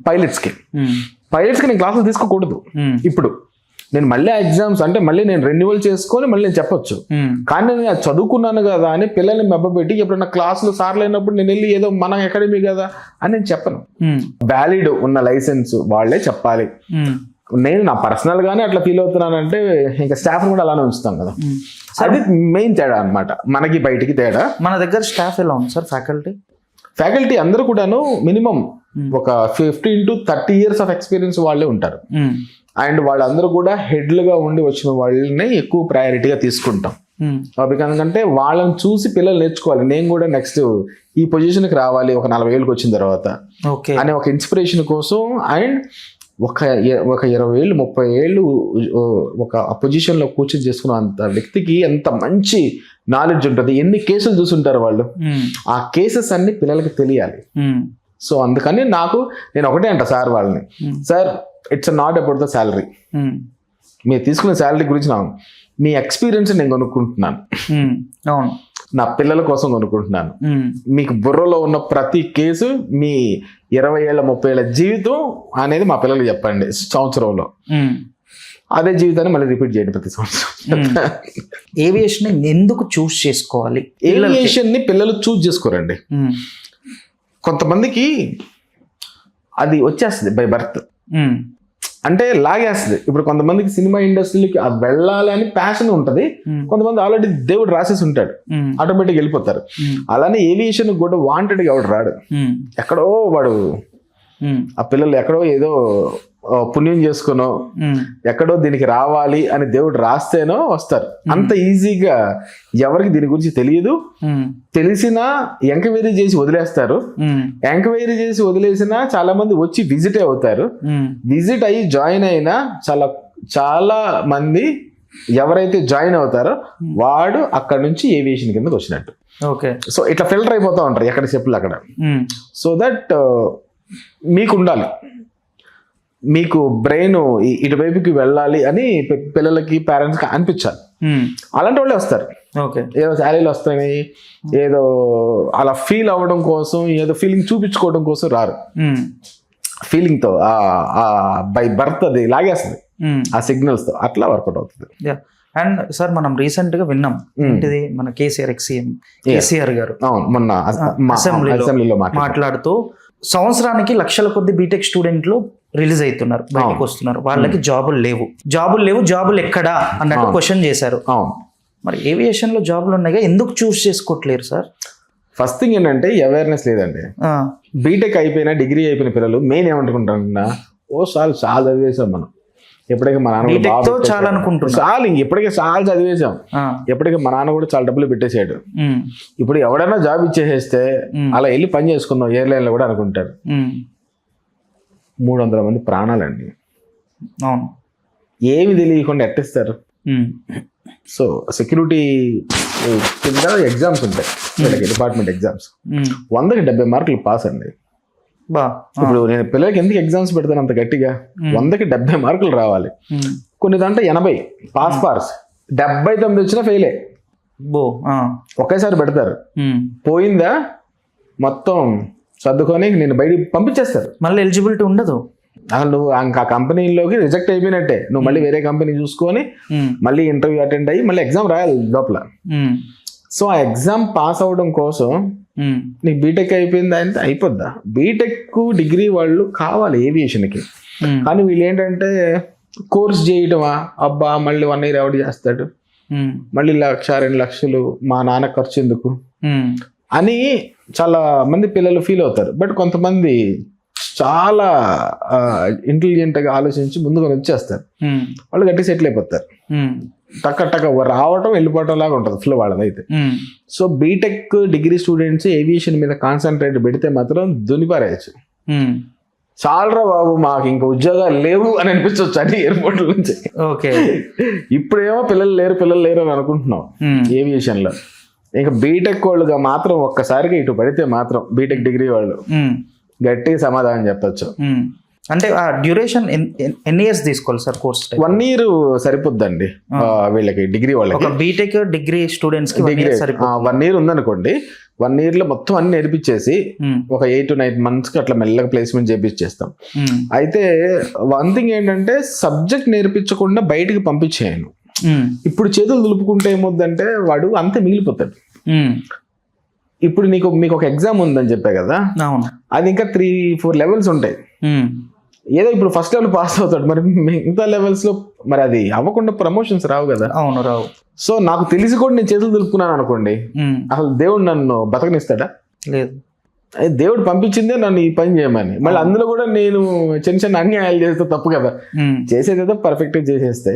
పైలట్స్ కి నేను క్లాసులు తీసుకోకూడదు. ఇప్పుడు నేను మళ్ళీ ఎగ్జామ్స్ అంటే మళ్ళీ నేను రెన్యువల్ చేసుకొని మళ్ళీ నేను చెప్పొచ్చు, కానీ నేను అది చదువుకున్నాను కదా అని పిల్లల్ని మెబ్బపెట్టి ఎప్పుడన్నా క్లాసులు సార్లు అయినప్పుడు నేను వెళ్ళి ఏదో మన అకాడమీ కదా అని నేను చెప్పను. వ్యాలిడ్ ఉన్న లైసెన్స్ వాళ్ళే చెప్పాలి. నేను నా పర్సనల్ గానే అట్లా ఫీల్ అవుతున్నానంటే ఇంకా స్టాఫ్ కూడా అలానే ఉంచుతాం కదా. అది మెయిన్ తేడా అన్నమాట, మనకి బయటికి తేడా. మన దగ్గర స్టాఫ్ ఎలా ఉంది సార్? ఫ్యాకల్టీ అందరూ కూడాను మినిమం ఒక 15 to 30 years ఆఫ్ ఎక్స్పీరియన్స్ వాళ్ళే ఉంటారు. అండ్ వాళ్ళందరూ కూడా హెడ్లుగా ఉండి వచ్చిన వాళ్ళని ఎక్కువ ప్రయారిటీగా తీసుకుంటాం. ఎందుకంటే వాళ్ళని చూసి పిల్లలు నేర్చుకోవాలి. నేను కూడా నెక్స్ట్ ఈ పొజిషన్కి రావాలి ఒక 40 ఏళ్ళకి వచ్చిన తర్వాత అనే ఒక ఇన్స్పిరేషన్ కోసం. అండ్ ఒక 20 ఏళ్ళు 30 ఏళ్ళు ఒక పొజిషన్ లో కూర్చొని చేసుకున్న అంత వ్యక్తికి ఎంత మంచి నాలెడ్జ్ ఉంటుంది, ఎన్ని కేసులు చూసుంటారు వాళ్ళు. ఆ కేసెస్ అన్ని పిల్లలకి తెలియాలి. సో అందుకని నేను ఒకటే అంట సార్ వాళ్ళని, sir it's not about the salary. మీరు తీసుకునే శాలరీ గురించి మీ ఎక్స్పీరియన్స్ నేను కొనుక్కుంటున్నాను, నా పిల్లల కోసం కొనుక్కుంటున్నాను. మీకు బుర్రలో ఉన్న ప్రతి కేసు మీ 20 ఏళ్ళ 30 ఏళ్ళ జీవితం అనేది మా పిల్లలకు చెప్పండి సంవత్సరంలో. అదే జీవితాన్ని మళ్ళీ రిపీట్ చేయండి ప్రతి సంవత్సరం. ఏవియేషన్ ఎందుకు చూస్ చేసుకోవాలి? ఏవియేషన్ ని పిల్లలు చూస్ చేసుకోరండి. కొంతమందికి అది వచ్చేస్తుంది బై బర్త్, అంటే లాగేస్తుంది. ఇప్పుడు కొంతమందికి సినిమా ఇండస్ట్రీకి వెళ్ళాలి అని ప్యాషన్ ఉంటుంది, కొంతమంది ఆల్రెడీ దేవుడు రాసేసి ఉంటాడు, ఆటోమేటిక్ వెళ్ళిపోతారు. అలానే ఏవియేషన్ కూడా వాంటెడ్ ఎవడు రాడు, ఎక్కడో వాడు ఆ పిల్లలు ఎక్కడో ఏదో పుణ్యం చేసుకునో ఎక్కడో దీనికి రావాలి అని దేవుడు రాస్తేనో వస్తారు. అంత ఈజీగా ఎవరికి దీని గురించి తెలియదు, తెలిసినా ఎంక్వైరీ చేసి వదిలేస్తారు. ఎంక్వైరీ చేసి వదిలేసినా చాలా మంది వచ్చి విజిట్ అవుతారు. విజిట్ అయ్యి జాయిన్ అయినా చాలా మంది ఎవరైతే జాయిన్ అవుతారో వాడు అక్కడ నుంచి ఏవియేషన్ కిందకి వచ్చినట్టు. సో ఇట్లా ఫిల్టర్ అయిపోతూ ఉంటారు ఎక్కడ చెప్పులు అక్కడ. సో దట్ మీకు ఉండాలి, మీకు బ్రెయిన్ ఇటువైపుకి వెళ్ళాలి అని పిల్లలకి పేరెంట్స్కి అనిపించాలి. అలాంటి వాళ్ళే వస్తారు. ఏదో శాలరీలు వస్తాయి, ఏదో అలా ఫీల్ అవ్వడం కోసం, ఏదో ఫీలింగ్ చూపించుకోవడం కోసం రారు. ఫీలింగ్తో బై బర్త్ అది లాగేస్తుంది ఆ సిగ్నల్స్తో, అట్లా వర్కౌట్ అవుతుంది. అండ్ సార్ మనం రీసెంట్ గా విన్నాం ఏంటిది, మన కేసీఆర్ గారు మొన్న అసెంబ్లీలో మాట్లాడుతూ సంవత్సరానికి లక్షల కొద్ది బీటెక్ స్టూడెంట్లు రిలీజ్ అవుతున్నారు, బయటకు వస్తున్నారు, వాళ్ళకి జాబులు లేవు, జాబులు ఎక్కడా అన్నట్టు క్వశ్చన్ చేశారు. మరి ఏవియేషన్ లో జాబులు ఉన్నాయిగా, ఎందుకు చూస్ చేసుకోవట్లేరు సార్? ఫస్ట్ థింగ్ ఏంటంటే అవేర్నెస్ లేదండి. బీటెక్ అయిపోయినా డిగ్రీ అయిపోయిన పిల్లలు మెయిన్ ఏమంటుకుంటారన్నా, చాలా చదివేశాం మనం, ఎప్పటికీ మా నాన్న చాలా అనుకుంటున్నాను, ఇప్పటికే చాలా చదివేశాం, ఎప్పటికీ మా నాన్న కూడా చాలా డబ్బులు పెట్టేసాడు, ఇప్పుడు ఎవడైనా జాబ్ ఇచ్చేసేస్తే అలా వెళ్ళి పని చేసుకుందాం ఎయిర్లైన్ లో కూడా అనుకుంటారు. 300 మంది ప్రాణాలండి, ఏమి తెలియకుండా ఎట్టిస్తారు. సో సెక్యూరిటీ కింద ఎగ్జామ్స్ ఉంటాయి వీళ్ళకి, డిపార్ట్మెంట్ ఎగ్జామ్స్, 100కి 70 మార్కులు పాస్ అండి. ఇప్పుడు నేను పిల్లలకి ఎందుకు ఎగ్జామ్స్ పెడతాను అంత గట్టిగా, 100కి 70 మార్కులు రావాలి. కొన్ని దాంట్లో 80 పాస్, 79 వచ్చినా ఫెయిలే. ఒకేసారి పెడతారు, పోయిందా మొత్తం సర్దుకొని నేను బయటికి పంపించేస్తారు, మళ్ళీ ఎలిజిబిలిటీ ఉండదు. అసలు నువ్వు ఆ కంపెనీలోకి రిజెక్ట్ అయిపోయినట్టే, నువ్వు మళ్ళీ వేరే కంపెనీ చూసుకొని మళ్ళీ ఇంటర్వ్యూ అటెండ్ అయ్యి మళ్ళీ ఎగ్జామ్ రాయాలి లోపల. సో ఆ ఎగ్జామ్ పాస్ అవ్వడం కోసం నీకు బీటెక్ అయిపోయిందా అంటే అయిపోద్దా? బీటెక్ డిగ్రీ వాళ్ళు కావాలి ఏవియేషన్కి, కానీ వీళ్ళు ఏంటంటే కోర్స్ చేయటమా, అబ్బా మళ్ళీ 1 year ఎవడు చేస్తాడు, మళ్ళీ 1,00,000 2 లక్షలు మా నాన్న ఖర్చు ఎందుకు అని చాలా మంది పిల్లలు ఫీల్ అవుతారు. బట్ కొంతమంది చాలా ఇంటెలిజెంట్గా ఆలోచించి ముందుగా వచ్చేస్తారు, వాళ్ళు గట్టి సెటిల్ అయిపోతారు. టక్క రావటం వెళ్ళిపోవటం లాగా ఉంటుంది ఫ్లో వాళ్ళదైతే. So BTech degree students aviation మీద కాన్సన్ట్రేట్ పెడితే మాత్రం దునిపారేయచ్చు. చాలరా బాబు మాకు ఇంకా ఉద్యోగాలు లేవు అని అనిపించవచ్చు అన్ని ఎయిర్పోర్ట్ నుంచి. ఓకే. ఇప్పుడేమో పిల్లలు లేరు అని అనుకుంటున్నాం ఏవియేషన్ లో. ఇంకా బీటెక్ వాళ్ళుగా మాత్రం ఒక్కసారిగా ఇటు పడితే మాత్రం బీటెక్ డిగ్రీ వాళ్ళు గట్టిగా సమాధానం చెప్పచ్చు. అంటే ఆ డ్యూరేషన్ ఎన్ని ఇయర్స్ తీసుకోవాలి సార్ కోర్స్? 1 year సరిపోద్దండి వీళ్ళకి డిగ్రీ వాళ్ళకి. బీటెక్ డిగ్రీ స్టూడెంట్స్ కి 1 year ఉందనుకోండి, 1 year లో మొత్తం అన్ని నేర్పించేసి ఒక 8 to 9 months కి అట్లా మెల్లగా ప్లేస్మెంట్ చేపించేస్తాం. అయితే వన్ థింగ్ ఏంటంటే సబ్జెక్ట్ నేర్పించకుండా బయటికి పంపించేయను. ఇప్పుడు చేతులు దులుపుకుంటే ఏమవుద్దంటే వాడు అంతే మిగిలిపోతాడు. ఇప్పుడు మీకు ఒక ఎగ్జామ్ ఉందని చెప్పా కదా, అది ఇంకా 3-4 levels ఉంటాయి. ఏదో ఇప్పుడు ఫస్ట్ లెవెల్ పాస్ అవుతాడు, మరి మిగతా లెవెల్స్ లో మరి అది అవ్వకుండా ప్రమోషన్స్ రావు కదా. అవును, రావు. సో నాకు తెలిసి కూడా నేను చేతులు దులుపుకున్నాను అనుకోండి, అసలు దేవుడు నన్ను బతకనిస్తాడా? లేదు. దేవుడు పంపించిందే నన్ను ఈ పని చేయమని. మళ్ళీ అందులో కూడా నేను చిన్న అన్యాయాలు చేస్తే తప్పు కదా. చేసేదేదో పర్ఫెక్ట్ గా చేసేస్తే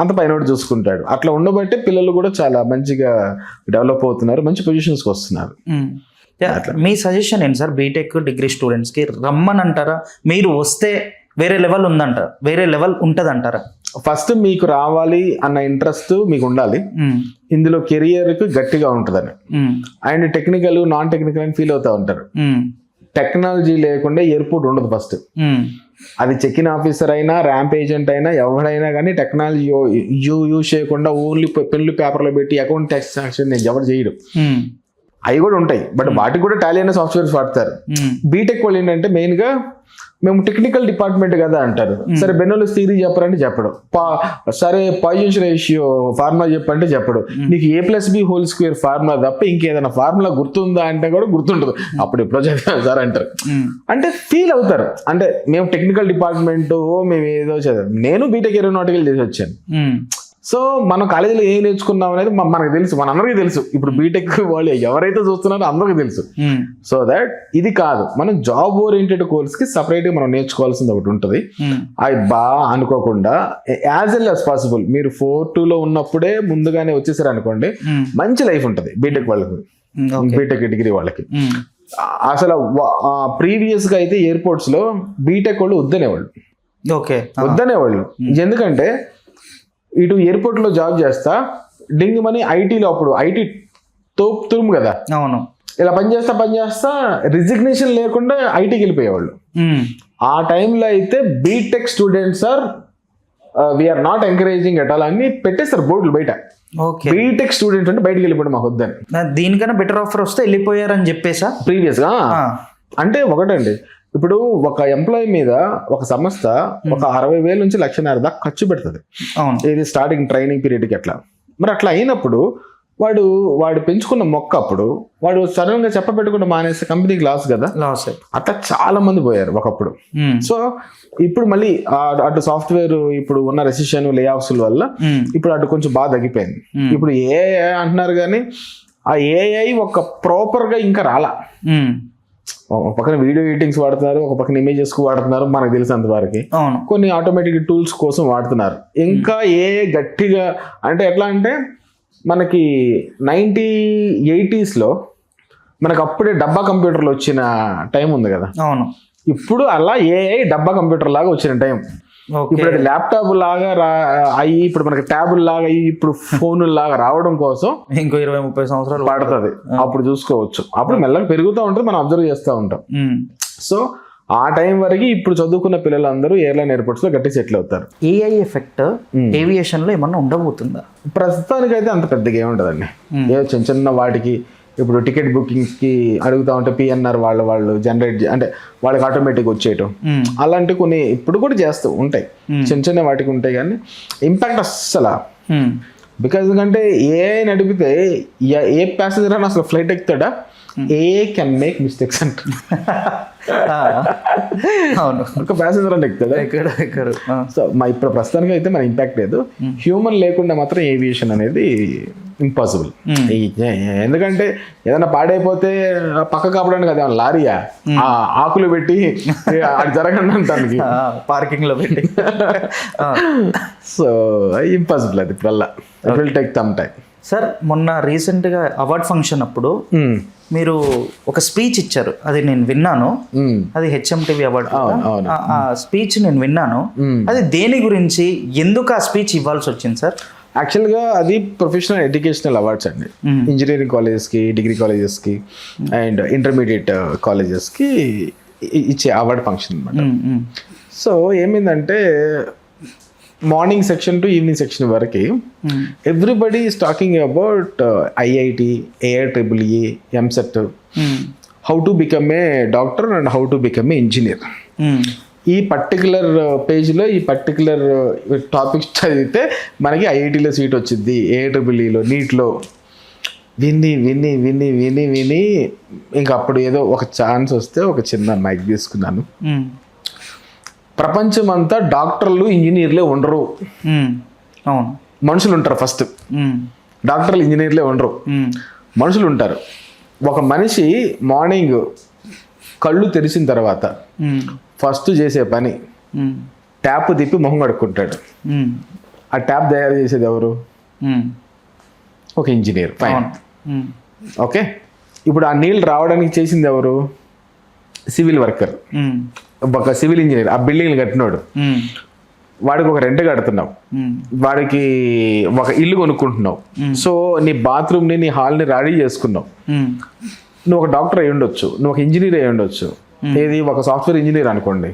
అంత పైన చూసుకుంటాడు. అట్లా ఉండబట్టే పిల్లలు కూడా చాలా మంచిగా డెవలప్ అవుతున్నారు, మంచి పొజిషన్స్ కి వస్తున్నారు. మీ సజెషన్ ఏంటి సార్ బీటెక్ డిగ్రీ స్టూడెంట్స్ కి? రమ్మని అంటారా, మీరు వస్తే వేరే లెవెల్ ఉందంటారా, వేరే లెవెల్ ఉంటది అంటారా? ఫస్ట్ మీకు రావాలి అన్న ఇంట్రెస్ట్ మీకు ఉండాలి, ఇందులో కెరియర్ కి గట్టిగా ఉంటుందని. అండ్ టెక్నికల్ నాన్ టెక్నికల్ అని ఫీల్ అవుతా ఉంటారు. టెక్నాలజీ లేకుండా ఎయిర్పోర్ట్ ఉండదు. ఫస్ట్ అది చెక్ ఇన్ ఆఫీసర్ అయినా ర్యాంప్ ఏజెంట్ అయినా ఎవరైనా కానీ టెక్నాలజీ యూజ్ చేయకుండా ఓన్లీ పెన్లు పేపర్లో పెట్టి అకౌంట్ ట్రాన్సాక్షన్ నేను ఎవరు చేయడు. అవి కూడా ఉంటాయి, బట్ వాటికి కూడా టాలీ అనే సాఫ్ట్వేర్స్ వాడతారు. బీటెక్ వాళ్ళు ఏంటంటే మెయిన్ గా మేము టెక్నికల్ డిపార్ట్మెంట్ కదా అంటారు. సరే బెనోలిస్ థియరీ చెప్పరంటే చెప్పడు, సరే పాయిజన్ రేషియో ఫార్ములా చెప్పంటే చెప్పడు. నీకు A+B² ఫార్ములా తప్ప ఇంకేదైనా ఫార్ములా గుర్తుందా అంటే కూడా గుర్తుండదు. అప్పుడు ఎప్పుడో చదివాను సార్ అంటారు. అంటే ఫీల్ అవుతారు, అంటే మేము టెక్నికల్ డిపార్ట్మెంట్ మేము ఏదో చదివాం. నేను బీటెక్ ఏరోనాటికల్ చేసి వచ్చాను. సో మనం కాలేజీలో ఏం నేర్చుకున్నాం అనేది మనకు తెలుసు, మనందరికీ తెలుసు. ఇప్పుడు బీటెక్ వాళ్ళు ఎవరైతే చూస్తున్నారో అందరికీ తెలుసు. సో దట్ ఇది కాదు, మనం జాబ్ ఓరియంటెడ్ కోర్స్ కి సపరేట్ గా మనం నేర్చుకోవాల్సింది ఒకటి ఉంటుంది. అది అనుకోకుండా యాజ్ వెల్ యాజ్ పాసిబుల్ మీరు 4-2 లో ఉన్నప్పుడే ముందుగానే వచ్చేసారు అనుకోండి, మంచి లైఫ్ ఉంటుంది బీటెక్ వాళ్ళకి, బీటెక్ డిగ్రీ వాళ్ళకి. అసలు ప్రీవియస్ గా అయితే ఎయిర్పోర్ట్స్ లో బీటెక్ వాళ్ళు వద్దనేవాళ్ళు. ఎందుకంటే ఇటు ఎయిర్పోర్ట్ లో జాబ్ చేస్తా డింగ్ మనీ ఐటీలో, అప్పుడు ఐటీ తురుము కదా. అవును. ఇలా పనిచేస్తా రిజిగ్నేషన్ లేకుండా ఐటీకి వెళ్ళిపోయేవాళ్ళు. ఆ టైంలో అయితే BTech students are we are not encouraging at all అని పెట్టేస్తారు బోర్డులు బయట. బీటెక్ స్టూడెంట్స్ అంటే బయటకు వెళ్ళిపోవడం మాకు వద్దని. దీనికన్నా బెటర్ ఆఫర్ వస్తే వెళ్ళిపోయారని చెప్పేసా ప్రీవియస్ గా. అంటే ఒకటండి, ఇప్పుడు ఒక ఎంప్లాయీ మీద ఒక సంస్థ ఒక 60,000 నుంచి 1,50,000 దాకా ఖర్చు పెడుతుంది. ఇది స్టార్టింగ్ ట్రైనింగ్ పీరియడ్కి. అట్లా మరి అట్లా అయినప్పుడు వాడు పెంచుకున్న మొక్క అప్పుడు వాడు సడన్ గా చెప్పబెట్టకుండా మానేస్తే కంపెనీకి లాస్ కదా. అట్లా చాలా మంది పోయారు ఒకప్పుడు. సో ఇప్పుడు మళ్ళీ అటు సాఫ్ట్వేర్ ఇప్పుడు ఉన్న రెసిషన్ లే ఆఫ్స్ వల్ల ఇప్పుడు అటు కొంచెం బాగా తగ్గిపోయింది. ఇప్పుడు ఏఐ అంటున్నారు కానీ ఆ ఏఐ ఒక ప్రాపర్ గా ఇంకా రాలా. ఒక పక్కన వీడియో ఎడిటింగ్స్ వాడుతున్నారు, ఒక పక్కన ఇమేజెస్ కు వాడుతున్నారు, మనకు తెలిసినంత వరకు కొన్ని ఆటోమేటిక్ టూల్స్ కోసం వాడుతున్నారు. ఇంకా గట్టిగా అంటే ఎట్లా అంటే మనకి 1980s లో మనకు అప్పుడే డబ్బా కంప్యూటర్లు వచ్చిన టైం ఉంది కదా. అవును. ఇప్పుడు అలా ఏఐ డబ్బా కంప్యూటర్ లాగా వచ్చిన టైం. ఇప్పుడు అది ల్యాప్టాప్ లాగా అయ్యి ఇప్పుడు మనకి ట్యాబుల్ లాగా అయ్యి ఇప్పుడు ఫోన్ లాగా రావడం కోసం ఇంకో 20-30 సంవత్సరాలు పడుతుంది. అప్పుడు చూసుకోవచ్చు. అప్పుడు మెల్లగా పెరుగుతూ ఉంటుంది, మనం అబ్జర్వ్ చేస్తూ ఉంటాం. సో ఆ టైం వరకు ఇప్పుడు చదువుకున్న పిల్లలందరూ ఎయిర్లైన్ ఎయిర్పోర్ట్స్ లో గట్టి సెటిల్ అవుతారు. ఏఐ ఎఫెక్ట్ ఏవియేషన్ లో ఏమన్నా ఉండబోతుందా? ప్రస్తుతానికైతే అంత పెద్దగా ఏముంటదండి. ఏదో చిన్న వాటికి ఇప్పుడు టికెట్ బుకింగ్స్ కి అడుగుతా ఉంటే పిఎన్ఆర్ వాళ్ళు జనరేట్ అంటే వాళ్ళకి ఆటోమేటిక్ వచ్చేయటం అలాంటి కొన్ని ఇప్పుడు కూడా చేస్తూ ఉంటాయి. చిన్న వాటికి ఉంటాయి కానీ ఇంపాక్ట్ అస్సలు. బికాజ్ ఎందుకంటే ఏఐ నడిపితే ఏ ప్యాసింజర్ అని అసలు ఫ్లైట్ ఎక్కుతాడా? ఏఐ కెన్ మేక్ మిస్టేక్స్ అంట. అవును, ఒక ప్యాసింజర్ అంటే ఎక్కుతాడా? సో ఇప్పుడు ప్రస్తుతానికి అయితే మన ఇంపాక్ట్ లేదు. హ్యూమన్ లేకుండా మాత్రం ఏవియేషన్ అనేది ఇంపాసిబుల్. ఎందుకంటే ఏదైనా పాడైపోతే పక్క కాపడానికి అదే లారీయా ఆకులు పెట్టి అది జరగండి అంటానికి పార్కింగ్ లో పెట్టి. సో ఇంపాసిబుల్ అది వల్ల. It will take some time. Sir మొన్న రీసెంట్గా అవార్డ్ ఫంక్షన్ అప్పుడు మీరు ఒక స్పీచ్ ఇచ్చారు, అది నేను విన్నాను. అది హెచ్ఎంటీవీ అవార్డు. ఆ స్పీచ్ నేను విన్నాను. అది దేని గురించి, ఎందుకు ఆ స్పీచ్ ఇవ్వాల్సి వచ్చింది సార్? యాక్చువల్గా అది ప్రొఫెషనల్ ఎడ్యుకేషనల్ అవార్డ్స్ అండి. ఇంజనీరింగ్ కాలేజెస్కి, డిగ్రీ కాలేజెస్కి అండ్ ఇంటర్మీడియట్ కాలేజెస్కి ఇచ్చే అవార్డ్ ఫంక్షన్ అనమాట. సో ఏమైందంటే morning section to evening section వరకు everybody is talking about IIT, AIEEE, EAMCET, how to become a doctor and how to become a engineer. ఈ particular పేజ్లో ఈ పర్టికులర్ టాపిక్స్ చదివితే మనకి ఐఐటీలో సీట్ వచ్చింది, AIEEలో, నీట్లో విని విని విని విని విని ఇంకా అప్పుడు ఏదో ఒక ఛాన్స్ వస్తే ఒక చిన్న మైక్ తీసుకున్నాను. ప్రపంచం అంతా డాక్టర్లు, ఇంజనీర్లే ఉండరు. అవును, మనుషులు ఉంటారు. ఫస్ట్ డాక్టర్లు, ఇంజనీర్లే ఉండరు, మనుషులు ఉంటారు. ఒక మనిషి మార్నింగ్ కళ్ళు తెరిచిన తర్వాత ఫస్ట్ చేసే పని ట్యాప్ తిప్పి మొహం కడుక్కుంటాడు. ఆ ట్యాప్ తయారు చేసేది ఎవరు? ఒక ఇంజనీర్. Fine, okay. ఇప్పుడు ఆ నీళ్ళు రావడానికి చేసింది ఎవరు? సివిల్ వర్కర్, ఒక సివిల్ ఇంజనీర్. ఆ బిల్డింగ్లు కట్టినాడు, వాడికి ఒక రెంట్ కడుతున్నావు, వాడికి ఒక ఇల్లు కొనుక్కుంటున్నావు. సో నీ బాత్రూమ్ని, నీ హాల్ని రెడీ చేసుకున్నావు. నువ్వు ఒక డాక్టర్ అయి ఉండొచ్చు, నువ్వు ఒక ఇంజనీర్ అయి ఉండొచ్చు. ఏది, ఒక సాఫ్ట్వేర్ ఇంజనీర్ అనుకోండి.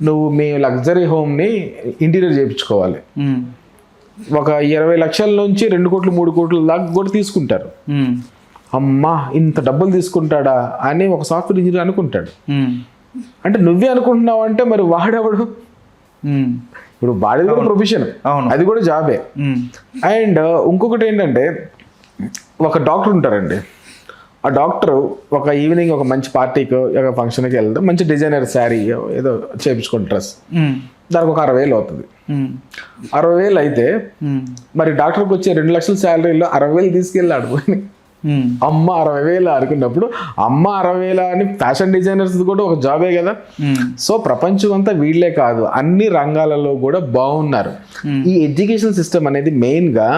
నువ్వు మీ లగ్జరీ హోమ్ని ఇంటీరియర్ చేయించుకోవాలి. ఒక 20 లక్షల నుంచి 2 కోట్లు 3 కోట్ల దాకా కూడా తీసుకుంటారు. అమ్మా ఇంత డబ్బులు తీసుకుంటాడా అని ఒక సాఫ్ట్వేర్ ఇంజనీర్ అనుకుంటాడు. అంటే నువ్వే అనుకుంటున్నావు అంటే మరి వాడెవడు? ఇప్పుడు వాడి కూడా ప్రొఫెషన్, అది కూడా జాబే. అండ్ ఇంకొకటి ఏంటంటే ఒక డాక్టర్ ఉంటారండి. ఆ డాక్టర్ ఒక ఈవినింగ్ ఒక మంచి పార్టీకి, ఒక ఫంక్షన్కి వెళ్తే మంచి డిజైనర్ శారీ ఏదో చేయించుకుని డ్రెస్, దానికి ఒక 60,000 అవుతుంది. 60,000 అయితే మరి డాక్టర్కి వచ్చే 2 లక్షల శాలరీలో 60,000 తీసుకెళ్ళాడు. అమ్మ 60,000 అనుకున్నప్పుడు అమ్మ 60,000 అని ఫ్యాషన్ డిజైనర్స్ కూడా ఒక జాబే కదా. సో ప్రపంచం అంతా వీళ్ళే కాదు, అన్ని రంగాలలో కూడా బాగున్నారు. ఈ ఎడ్యుకేషన్ సిస్టమ్ అనేది మెయిన్ గా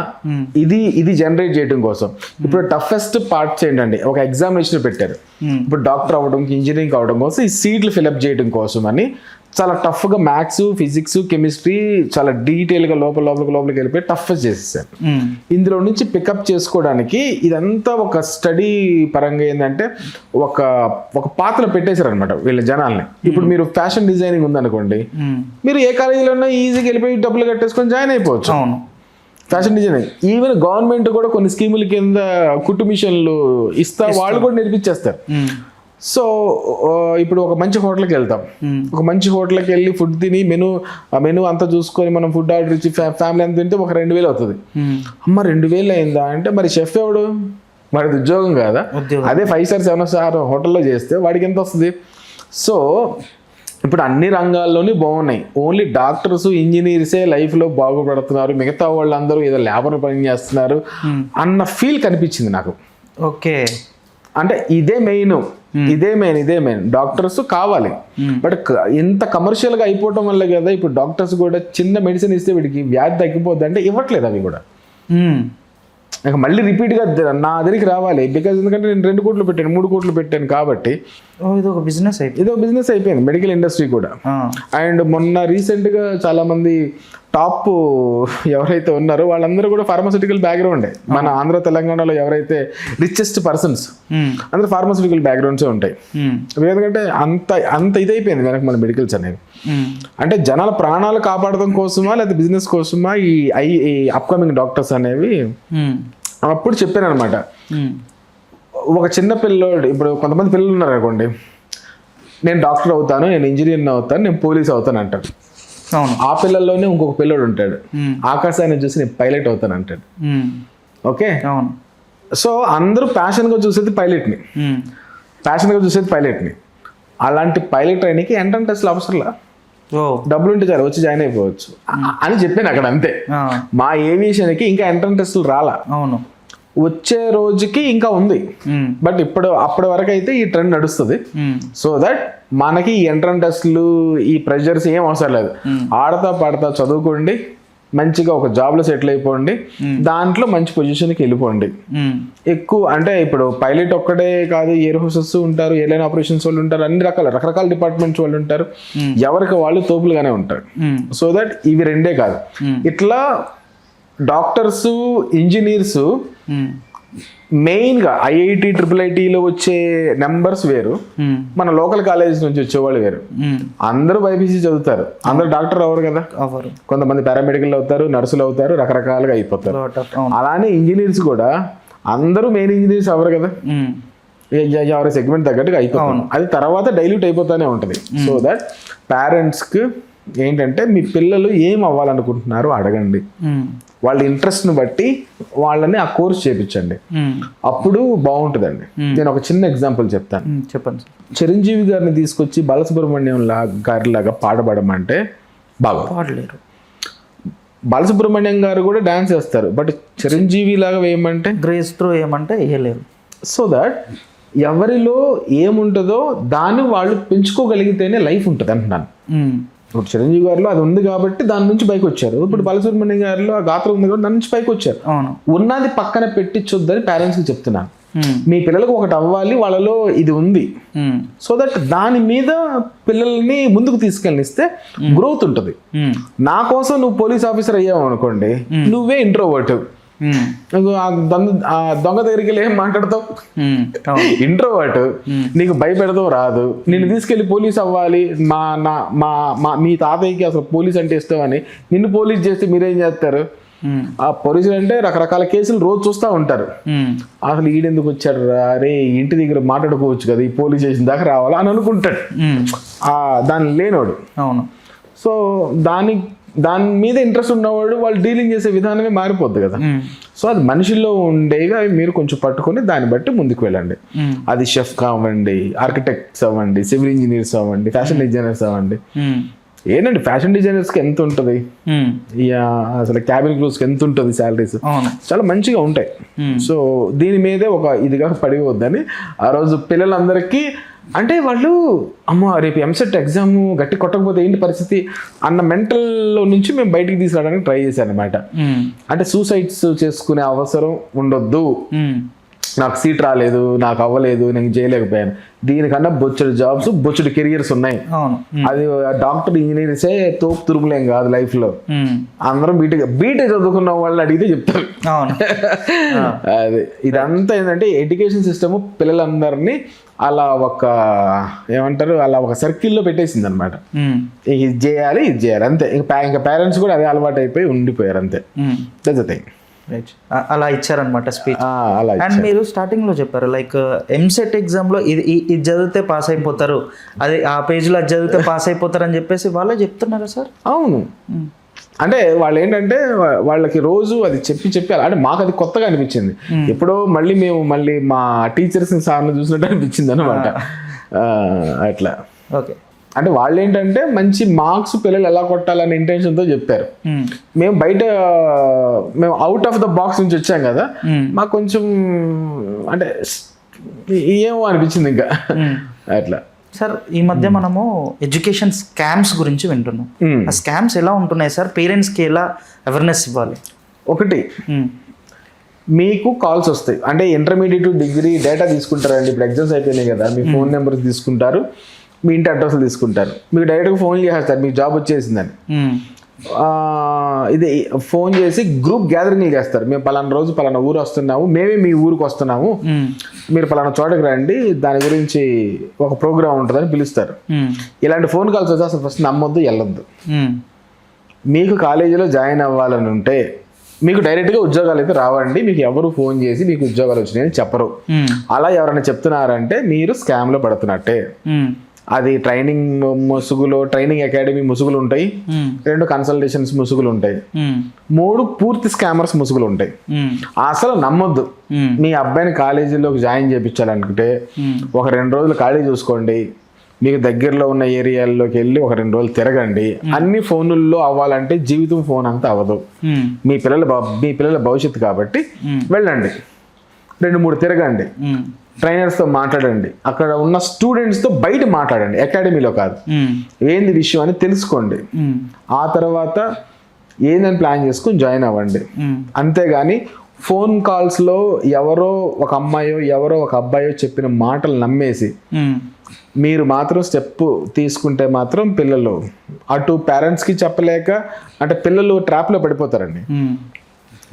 ఇది జనరేట్ చేయడం కోసం. ఇప్పుడు టఫెస్ట్ పార్ట్స్ ఏంటండి, ఒక ఎగ్జామినేషన్ పెట్టారు. ఇప్పుడు డాక్టర్ అవ్వడం, ఇంజనీరింగ్ అవ్వడం కోసం ఈ సీట్లు ఫిల్అప్ చేయడం కోసం అని చాలా టఫ్గా మ్యాథ్స్, ఫిజిక్స్, కెమిస్ట్రీ చాలా డీటెయిల్గా లోపలికి వెళ్ళిపోయి టఫెస్ట్ చేసేసారు. ఇందులో నుంచి పికప్ చేసుకోవడానికి ఇదంతా ఒక స్టడీ పరంగా ఏంటంటే ఒక పాత్ర పెట్టేశారు అనమాట వీళ్ళ జనాల్ని. ఇప్పుడు మీరు ఫ్యాషన్ డిజైనింగ్ ఉందనుకోండి, మీరు ఏ కాలేజీలో ఉన్నా ఈజీగా వెళ్ళిపోయి డబ్బులు కట్టేసుకొని జాయిన్ అయిపోవచ్చు. ఫ్యాషన్ డిజైనింగ్ ఈవెన్ గవర్నమెంట్ కూడా కొన్ని స్కీముల కింద కుట్టు మిషన్లు ఇస్తా, వాళ్ళు కూడా నేర్పించేస్తారు. సో ఇప్పుడు ఒక మంచి హోటల్కి వెళ్తాం, ఒక మంచి హోటల్కి వెళ్ళి ఫుడ్ తిని మెనూ అంతా చూసుకొని మనం ఫుడ్ ఆర్డర్ ఇచ్చి ఫ్యామిలీ అంతా తింటే ఒక 2,000 అవుతుంది. అమ్మ 2,000 అయిందా అంటే మరి షెఫ్ ఎవడు? వాడిది ఉద్యోగం కాదా? అదే 5 స్టార్ 7 స్టార్ హోటల్లో చేస్తే వాడికి ఎంత వస్తుంది? సో ఇప్పుడు అన్ని రంగాల్లోని బాగున్నాయి, ఓన్లీ డాక్టర్స్, ఇంజనీర్సే లైఫ్లో బాగుపడుతున్నారు, మిగతా వాళ్ళందరూ ఏదో లేబర్ పని చేస్తున్నారు అన్న ఫీల్ కనిపించింది నాకు. ఓకే, అంటే ఇదే మెయిన్ డాక్టర్స్ కావాలి. బట్ ఎంత కమర్షియల్గా అయిపోవటం వల్ల కదా ఇప్పుడు డాక్టర్స్ కూడా చిన్న మెడిసిన్ ఇస్తే వీడికి వ్యాధి తగ్గిపోద్ది అంటే ఇవ్వట్లేదు. అవి కూడా ఇంకా మళ్ళీ రిపీట్గా నా దగ్గరికి రావాలి. బికాజ్ ఎందుకంటే నేను 2 కోట్లు పెట్టాను, 3 కోట్లు పెట్టాను కాబట్టి ఇది ఒక బిజినెస్ అయిపోయింది మెడికల్ ఇండస్ట్రీ కూడా. అండ్ మొన్న రీసెంట్గా చాలా మంది టాప్ ఎవరైతే ఉన్నారో వాళ్ళందరూ కూడా ఫార్మాస్యూటికల్ బ్యాక్గ్రౌండే. మన ఆంధ్ర తెలంగాణలో ఎవరైతే రిచెస్ట్ పర్సన్స్ అందరూ ఫార్మాస్యూటికల్ బ్యాక్గ్రౌండ్సే ఉంటాయి. ఎందుకంటే అంత ఇదైపోయింది వెనక మన మెడికల్స్ అనేవి. అంటే జనాల ప్రాణాలు కాపాడడం కోసమా లేదా బిజినెస్ కోసమా ఈ అప్కమింగ్ డాక్టర్స్ అనేవి అప్పుడు చెప్పాను అనమాట. ఒక చిన్న పిల్లోడు, ఇప్పుడు కొంతమంది పిల్లలు ఉన్నారు అనుకోండి, నేను డాక్టర్ అవుతాను, నేను ఇంజనీర్ అవుతాను, నేను పోలీస్ అవుతాను అంటాడు. ఆ పిల్లల్లోనే ఇంకొక పిల్లోడు ఉంటాడు, ఆకాశాన్ని చూసి నేను పైలట్ అవుతాను అంటాడు. ఓకే, సో అందరూ ప్యాషన్గా చూసేది పైలట్ని. అలాంటి పైలట్ ట్రైనింగ్కి ఎంట్రన్స్ టెస్ట్లు అవసరంలా, డబ్బులు ఉంటే చాలు వచ్చి జాయిన్ అయిపోవచ్చు అని చెప్పాను అక్కడ. అంతే, మా ఏవియేషన్కి ఇంకా ఎంట్రన్స్ టెస్టులు రాలా, వచ్చే రోజుకి ఇంకా ఉంది. బట్ అప్పటి వరకు అయితే ఈ ట్రెండ్ నడుస్తుంది. సో దట్ మనకి ఈ ఎంట్రన్స్ టెస్ట్లు, ఈ ప్రెషర్స్ ఏం అవసరం లేదు. ఆడతా పాడతా చదువుకోండి, మంచిగా ఒక జాబ్లో సెటిల్ అయిపోండి, దాంట్లో మంచి పొజిషన్కి వెళ్ళిపోండి. ఎక్కువ అంటే ఇప్పుడు పైలట్ ఒక్కడే కాదు, ఎయిర్ హోస్టెస్ ఉంటారు, ఎయిర్లైన్ ఆపరేషన్స్ వాళ్ళు ఉంటారు, అన్ని రకరకాల డిపార్ట్మెంట్స్ వాళ్ళు ఉంటారు, ఎవరికి వాళ్ళు తోపులుగానే ఉంటారు. సో దట్ ఇవి రెండే కాదు, ఇట్లా డాక్టర్స్, ఇంజనీర్స్ మెయిన్గా ఐఐటి, IIITలో వచ్చే నెంబర్స్ వేరు, మన లోకల్ కాలేజెస్ నుంచి వచ్చేవాళ్ళు వేరు. అందరూ బైపీసీ చదువుతారు, అందరూ డాక్టర్ అవ్వరు కదా, కొంతమంది పారామెడికల్ అవుతారు, నర్సులు అవుతారు, రకరకాలుగా అయిపోతారు. అలానే ఇంజనీర్స్ కూడా అందరూ మెయిన్ ఇంజనీర్స్ అవ్వరు కదా, ఎవరి సెగ్మెంట్ తగ్గట్టుగా అయిపోతారు. అది తర్వాత డైల్యూట్ అయిపోతూనే ఉంటుంది. సో దట్ పేరెంట్స్కి ఏంటంటే మీ పిల్లలు ఏం అవ్వాలనుకుంటున్నారు అడగండి, వాళ్ళ ఇంట్రెస్ట్ని బట్టి వాళ్ళని ఆ కోర్స్ చేయించండి, అప్పుడు బాగుంటుందండి. నేను ఒక చిన్న ఎగ్జాంపుల్ చెప్తాను. చెప్పండి. చిరంజీవి గారిని తీసుకొచ్చి బాలసుబ్రహ్మణ్యం గారిలాగా పాడబడమంటే బాగా పాడలేరు. బాలసుబ్రహ్మణ్యం గారు కూడా డాన్స్ చేస్తారు, బట్ చిరంజీవి లాగా వేయమంటే, గ్రేస్ త్రో ఏమంటే వేయలేరు. సో దట్ ఎవరిలో ఏముంటుందో దాన్ని వాళ్ళు పెంచుకోగలిగితేనే లైఫ్ ఉంటుంది అంటున్నాను. ఇప్పుడు చిరంజీవి గారిలో అది ఉంది కాబట్టి దాని నుంచి పైకి వచ్చారు. ఇప్పుడు బాలసుబ్రహ్మణ్యం గారిలో ఆ గాత్రం ఉంది కాబట్టి దాని నుంచి పైకి వచ్చారు. ఉన్నది పక్కన పెట్టించొద్దని పేరెంట్స్కి చెప్తున్నాను. మీ పిల్లలకు ఒకటి అవ్వాలి, వాళ్ళలో ఇది ఉంది, సో దట్ దాని మీద పిల్లల్ని ముందుకు తీసుకెళ్ళిస్తే గ్రోత్ ఉంటుంది. నా కోసం నువ్వు పోలీస్ ఆఫీసర్ అయ్యావు అనుకోండి, నువ్వే ఇంట్రోవర్ట్, దొంగ దగ్గరికి వెళ్ళి ఏం మాట్లాడతావు, ఇంట్రోవర్ట్, నీకు భయపెడతావు రాదు. నిన్ను తీసుకెళ్లి పోలీస్ అవ్వాలి, మీ తాతయ్యకి అసలు పోలీస్ అంటే ఇష్టం అని నిన్ను పోలీస్ చేస్తే మీరేం చేస్తారు? ఆ పోలీసులు అంటే రకరకాల కేసులు రోజు చూస్తూ ఉంటారు. అసలు ఈడెందుకు వచ్చాడు రా, అరే ఇంటి దగ్గర మాట్లాడుకోవచ్చు కదా, ఈ పోలీస్ స్టేషన్ దాకా రావాలా అని అనుకుంటాడు దాన్ని లేనోడు. అవును. సో దాని మీద ఇంట్రెస్ట్ ఉన్నవాడు వాళ్ళు డీలింగ్ చేసే విధానమే మారిపోద్ది కదా. సో అది మనిషిలో ఉండేగా మీరు కొంచెం పట్టుకొని దాన్ని బట్టి ముందుకు వెళ్ళండి. అది షెఫ్ కావండి, ఆర్కిటెక్ట్స్ అవ్వండి, సివిల్ ఇంజనీర్స్ అవ్వండి, ఫ్యాషన్ డిజైనర్స్ అవ్వండి. ఏంటండి ఫ్యాషన్ డిజైనర్స్కి ఎంత ఉంటుంది, అసలు క్యాబిన్ క్రూస్కి ఎంత ఉంటుంది శాలరీస్, చాలా మంచిగా ఉంటాయి. సో దీని మీదే ఒక ఇదిగా పడిపోద్దని ఆ రోజు పిల్లలందరికీ, అంటే వాళ్ళు అమ్మ రేపు ఎంసెట్ ఎగ్జామ్ గట్టి కొట్టకపోతే ఏంటి పరిస్థితి అన్న మెంటల్లో నుంచి మేము బయటికి తీసుకురావడానికి ట్రై చేశాను అనమాట. అంటే సూసైడ్స్ చేసుకునే అవసరం ఉండొద్దు, నాకు సీట్ రాలేదు, నాకు అవ్వలేదు, నేను చేయలేకపోయాను, దీనికన్నా బొచ్చడి జాబ్స్, బొచ్చడి కెరియర్స్ ఉన్నాయి. అది డాక్టర్, ఇంజనీర్సే తోపు తురుములేం కాదు లైఫ్ లో. అందరం బీటెక్ చదువుకున్న వాళ్ళని అడిగితే చెప్తారు. అది ఇదంతా ఏంటంటే ఎడ్యుకేషన్ సిస్టమ్ పిల్లలందరినీ అలా ఒక ఏమంటారు, అలా ఒక సర్కిల్లో పెట్టేసింది అనమాట. ఇది చేయాలి, ఇది చేయాలి అంతే. ఇంకా పేరెంట్స్ కూడా అదే అలవాటు అయిపోయి ఉండిపోయారు అంతే. That's the thing. అలా ఇచ్చారనమాట స్పీచ్. అండ్ మీరు స్టార్టింగ్ లో చెప్పారు లైక్ ఎంసెట్ ఎగ్జామ్ లో ఇది చదివితే పాస్ అయిపోతారు, అది ఆ పేజ్ లో అది చదివితే పాస్ అయిపోతారు అని చెప్పేసి వాళ్ళే చెప్తున్నారా సార్? అవును. అంటే వాళ్ళు ఏంటంటే వాళ్ళకి రోజు అది చెప్పి అంటే మాకు అది కొత్తగా అనిపించింది. ఎప్పుడో మళ్ళీ మా టీచర్స్ సార్ని చూసినట్టు అనిపించింది అనమాట. అట్లా. ఓకే. అంటే వాళ్ళు ఏంటంటే మంచి మార్క్స్ పిల్లలు ఎలా కొట్టాలనే ఇంటెన్షన్తో చెప్పారు. మేము అవుట్ ఆఫ్ ద బాక్స్ నుంచి వచ్చాం కదా, మాకు కొంచెం అంటే ఏమో అనిపించింది ఇంకా అట్లా. సార్ ఈ మధ్య మనము ఎడ్యుకేషన్ స్కామ్స్ గురించి వింటున్నాం. ఆ స్కామ్స్ ఎలా ఉంటున్నాయి సార్? పేరెంట్స్కి ఎలా అవేర్నెస్ ఇవ్వాలి? ఒకటి, మీకు కాల్స్ వస్తాయి, అంటే ఇంటర్మీడియట్, డిగ్రీ డేటా తీసుకుంటారండి. ఇప్పుడు ఎగ్జామ్స్ అయిపోయినాయి కదా, మీ ఫోన్ నెంబర్ తీసుకుంటారు, మీ ఇంటి అడ్రస్లు తీసుకుంటారు, మీకు డైరెక్ట్గా ఫోన్ చేస్తారు మీకు జాబ్ వచ్చేసిందని. ఇది ఫోన్ చేసి గ్రూప్ గ్యాదరింగ్లు చేస్తారు. మేము పలానా రోజు పలానా ఊరు వస్తున్నాము, మేమే మీ ఊరికి వస్తున్నాము, మీరు పలానా చోటకి రండి, దాని గురించి ఒక ప్రోగ్రామ్ ఉంటుందని పిలుస్తారు. ఇలాంటి ఫోన్ కాల్స్ వస్తే అసలు ఫస్ట్ నమ్మొద్దు, వెళ్ళొద్దు. మీకు కాలేజీలో జాయిన్ అవ్వాలని ఉంటే మీకు డైరెక్ట్గా ఉద్యోగాలు అయితే రావండి, మీకు ఎవరు ఫోన్ చేసి మీకు ఉద్యోగాలు వచ్చినాయని చెప్పరు. అలా ఎవరైనా చెప్తున్నారంటే మీరు స్కామ్లో పడుతున్నట్టే. అది ట్రైనింగ్ ముసుగులో, ట్రైనింగ్ అకాడమీ ముసుగులు ఉంటాయి, 2 కన్సల్టేషన్స్ ముసుగులు ఉంటాయి, 3 పూర్తి స్కామర్స్ ముసుగులు ఉంటాయి. అసలు నమ్మొద్దు. మీ అబ్బాయిని కాలేజీలోకి జాయిన్ చేయించాలనుకుంటే ఒక 2 రోజులు ఖాళీ చూసుకోండి, మీకు దగ్గరలో ఉన్న ఏరియాల్లోకి వెళ్ళి ఒక 2 రోజులు తిరగండి. అన్ని ఫోనుల్లో అవ్వాలంటే జీవితం ఫోన్ అంతా అవ్వదు. మీ పిల్లల భవిష్యత్తు కాబట్టి వెళ్ళండి, 2-3 తిరగండి, ట్రైనర్స్తో మాట్లాడండి, అక్కడ ఉన్న స్టూడెంట్స్తో బయట మాట్లాడండి, అకాడమీలో కాదు. ఏంది విషయం అని తెలుసుకోండి. ఆ తర్వాత ఏందని ప్లాన్ చేసుకుని జాయిన్ అవ్వండి. అంతేగాని ఫోన్ కాల్స్లో ఎవరో ఒక అమ్మాయో ఎవరో ఒక అబ్బాయో చెప్పిన మాటలు నమ్మేసి మీరు మాత్రం స్టెప్ తీసుకుంటే మాత్రం పిల్లలు అటు పేరెంట్స్కి చెప్పలేక అంటే పిల్లలు ట్రాప్లో పడిపోతారండి.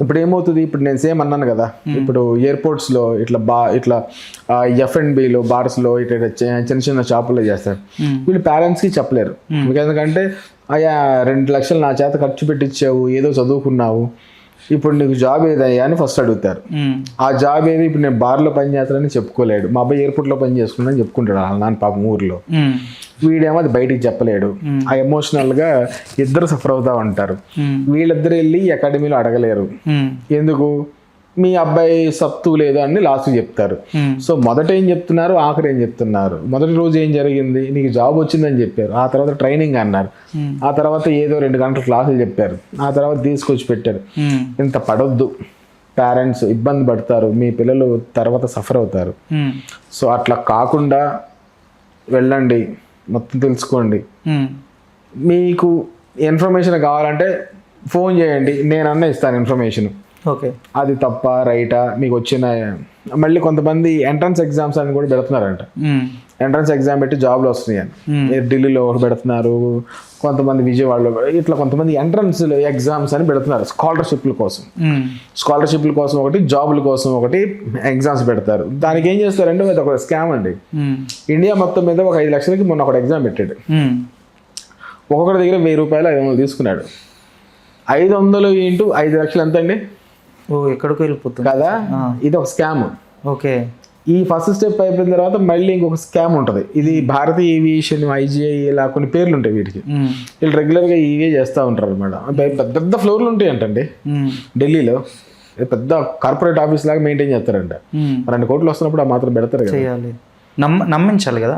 ఇప్పుడు ఏమవుతుంది, ఇప్పుడు నేను సేమ్ అన్నాను కదా, ఇప్పుడు ఎయిర్పోర్ట్స్లో ఇట్లా F&Bలో బార్స్లో ఇట్లా చిన్న చిన్న షాపుల్లో చేస్తారు. వీళ్ళు పేరెంట్స్కి చెప్పలేరు. ఎందుకంటే అయ్యా 2 లక్షలు నా చేత ఖర్చు పెట్టించావు, ఏదో చదువుకున్నావు, ఇప్పుడు నీకు జాబ్ ఏదయ్యా అని ఫస్ట్ అడుగుతారు. ఆ జాబ్ ఏది, ఇప్పుడు నేను బార్లో పని చేస్తానని చెప్పుకోలేడు, మా అబ్బాయి ఎయిర్పోర్ట్లో పని చేసుకున్నాను చెప్పుకుంటాడు వాళ్ళ నాన్న పాపం ఊర్లో. వీడేమో అది బయటికి చెప్పలేడు. ఆ ఎమోషనల్గా ఇద్దరు సఫర్ అవుతా ఉంటారు. వీళ్ళిద్దరు వెళ్ళి అకాడమీలో అడగలేరు. ఎందుకు, మీ అబ్బాయి సత్తు లేదు అని లాస్ట్ చెప్తారు. సో మొదట ఏం చెప్తున్నారు, ఆఖరి ఏం చెప్తున్నారు. మొదటి రోజు ఏం జరిగింది, నీకు జాబ్ వచ్చిందని చెప్పారు, ఆ తర్వాత ట్రైనింగ్ అన్నారు, ఆ తర్వాత ఏదో 2 గంటల క్లాసులు చెప్పారు, ఆ తర్వాత తీసుకొచ్చి పెట్టారు. ఇంత పడొద్దు, పేరెంట్స్ ఇబ్బంది పడతారు, మీ పిల్లలు తర్వాత సఫర్ అవుతారు. సో అట్లా కాకుండా వెళ్ళండి, మొత్తం తెలుసుకోండి. మీకు ఇన్ఫర్మేషన్ కావాలంటే ఫోన్ చేయండి, నేనన్నా ఇస్తాను ఇన్ఫర్మేషన్. ఓకే, అది తప్ప రైటా మీకు వచ్చిన. మళ్ళీ కొంతమంది ఎంట్రన్స్ ఎగ్జామ్స్ అని కూడా పెడుతున్నారంట. ఎంట్రన్స్ ఎగ్జామ్ పెట్టి జాబ్లు వస్తున్నాయి అని ఢిల్లీలో ఒకటి పెడుతున్నారు, కొంతమంది విజయవాడలో, ఇట్లా కొంతమంది ఎంట్రన్స్ ఎగ్జామ్స్ అని పెడుతున్నారు స్కాలర్షిప్ల కోసం. స్కాలర్షిప్ల కోసం ఒకటి, జాబుల కోసం ఒకటి ఎగ్జామ్స్ పెడతారు. దానికి ఏం చేస్తారంటే అది ఒక స్కామ్ అండి. ఇండియా మొత్తం మీద ఒక 5 లక్షలకి మొన్న ఒకటి ఎగ్జామ్ పెట్టాడు. ఒక్కొక్కరి దగ్గర 1000 రూపాయలు 500 తీసుకున్నాడు. 500 ఇంటూ 5 లక్షలు ఎంత అండి? ఎక్కడికి వెళ్ళిపోతుంది కదా. ఇది ఒక స్కామ్. ఓకే, ఈ ఫస్ట్ స్టెప్ అయిపోయిన తర్వాత మళ్ళీ ఇంకొక స్కామ్ ఉంటుంది. ఇది భారతీయ ఏవియేషన్, IGI, ఇలా కొన్ని పేర్లు ఉంటాయి వీటికి. వీళ్ళు రెగ్యులర్గా ఇవే చేస్తూ ఉంటారు అనమాట. పెద్ద పెద్ద ఫ్లోర్లు ఉంటాయి అంటండి ఢిల్లీలో, పెద్ద కార్పొరేట్ ఆఫీస్ లాగా మెయింటైన్ చేస్తారంట. 2 కోట్లు వస్తున్నప్పుడు ఆ మాత్రం పెడతారు కదా, నమ్మించాలి కదా.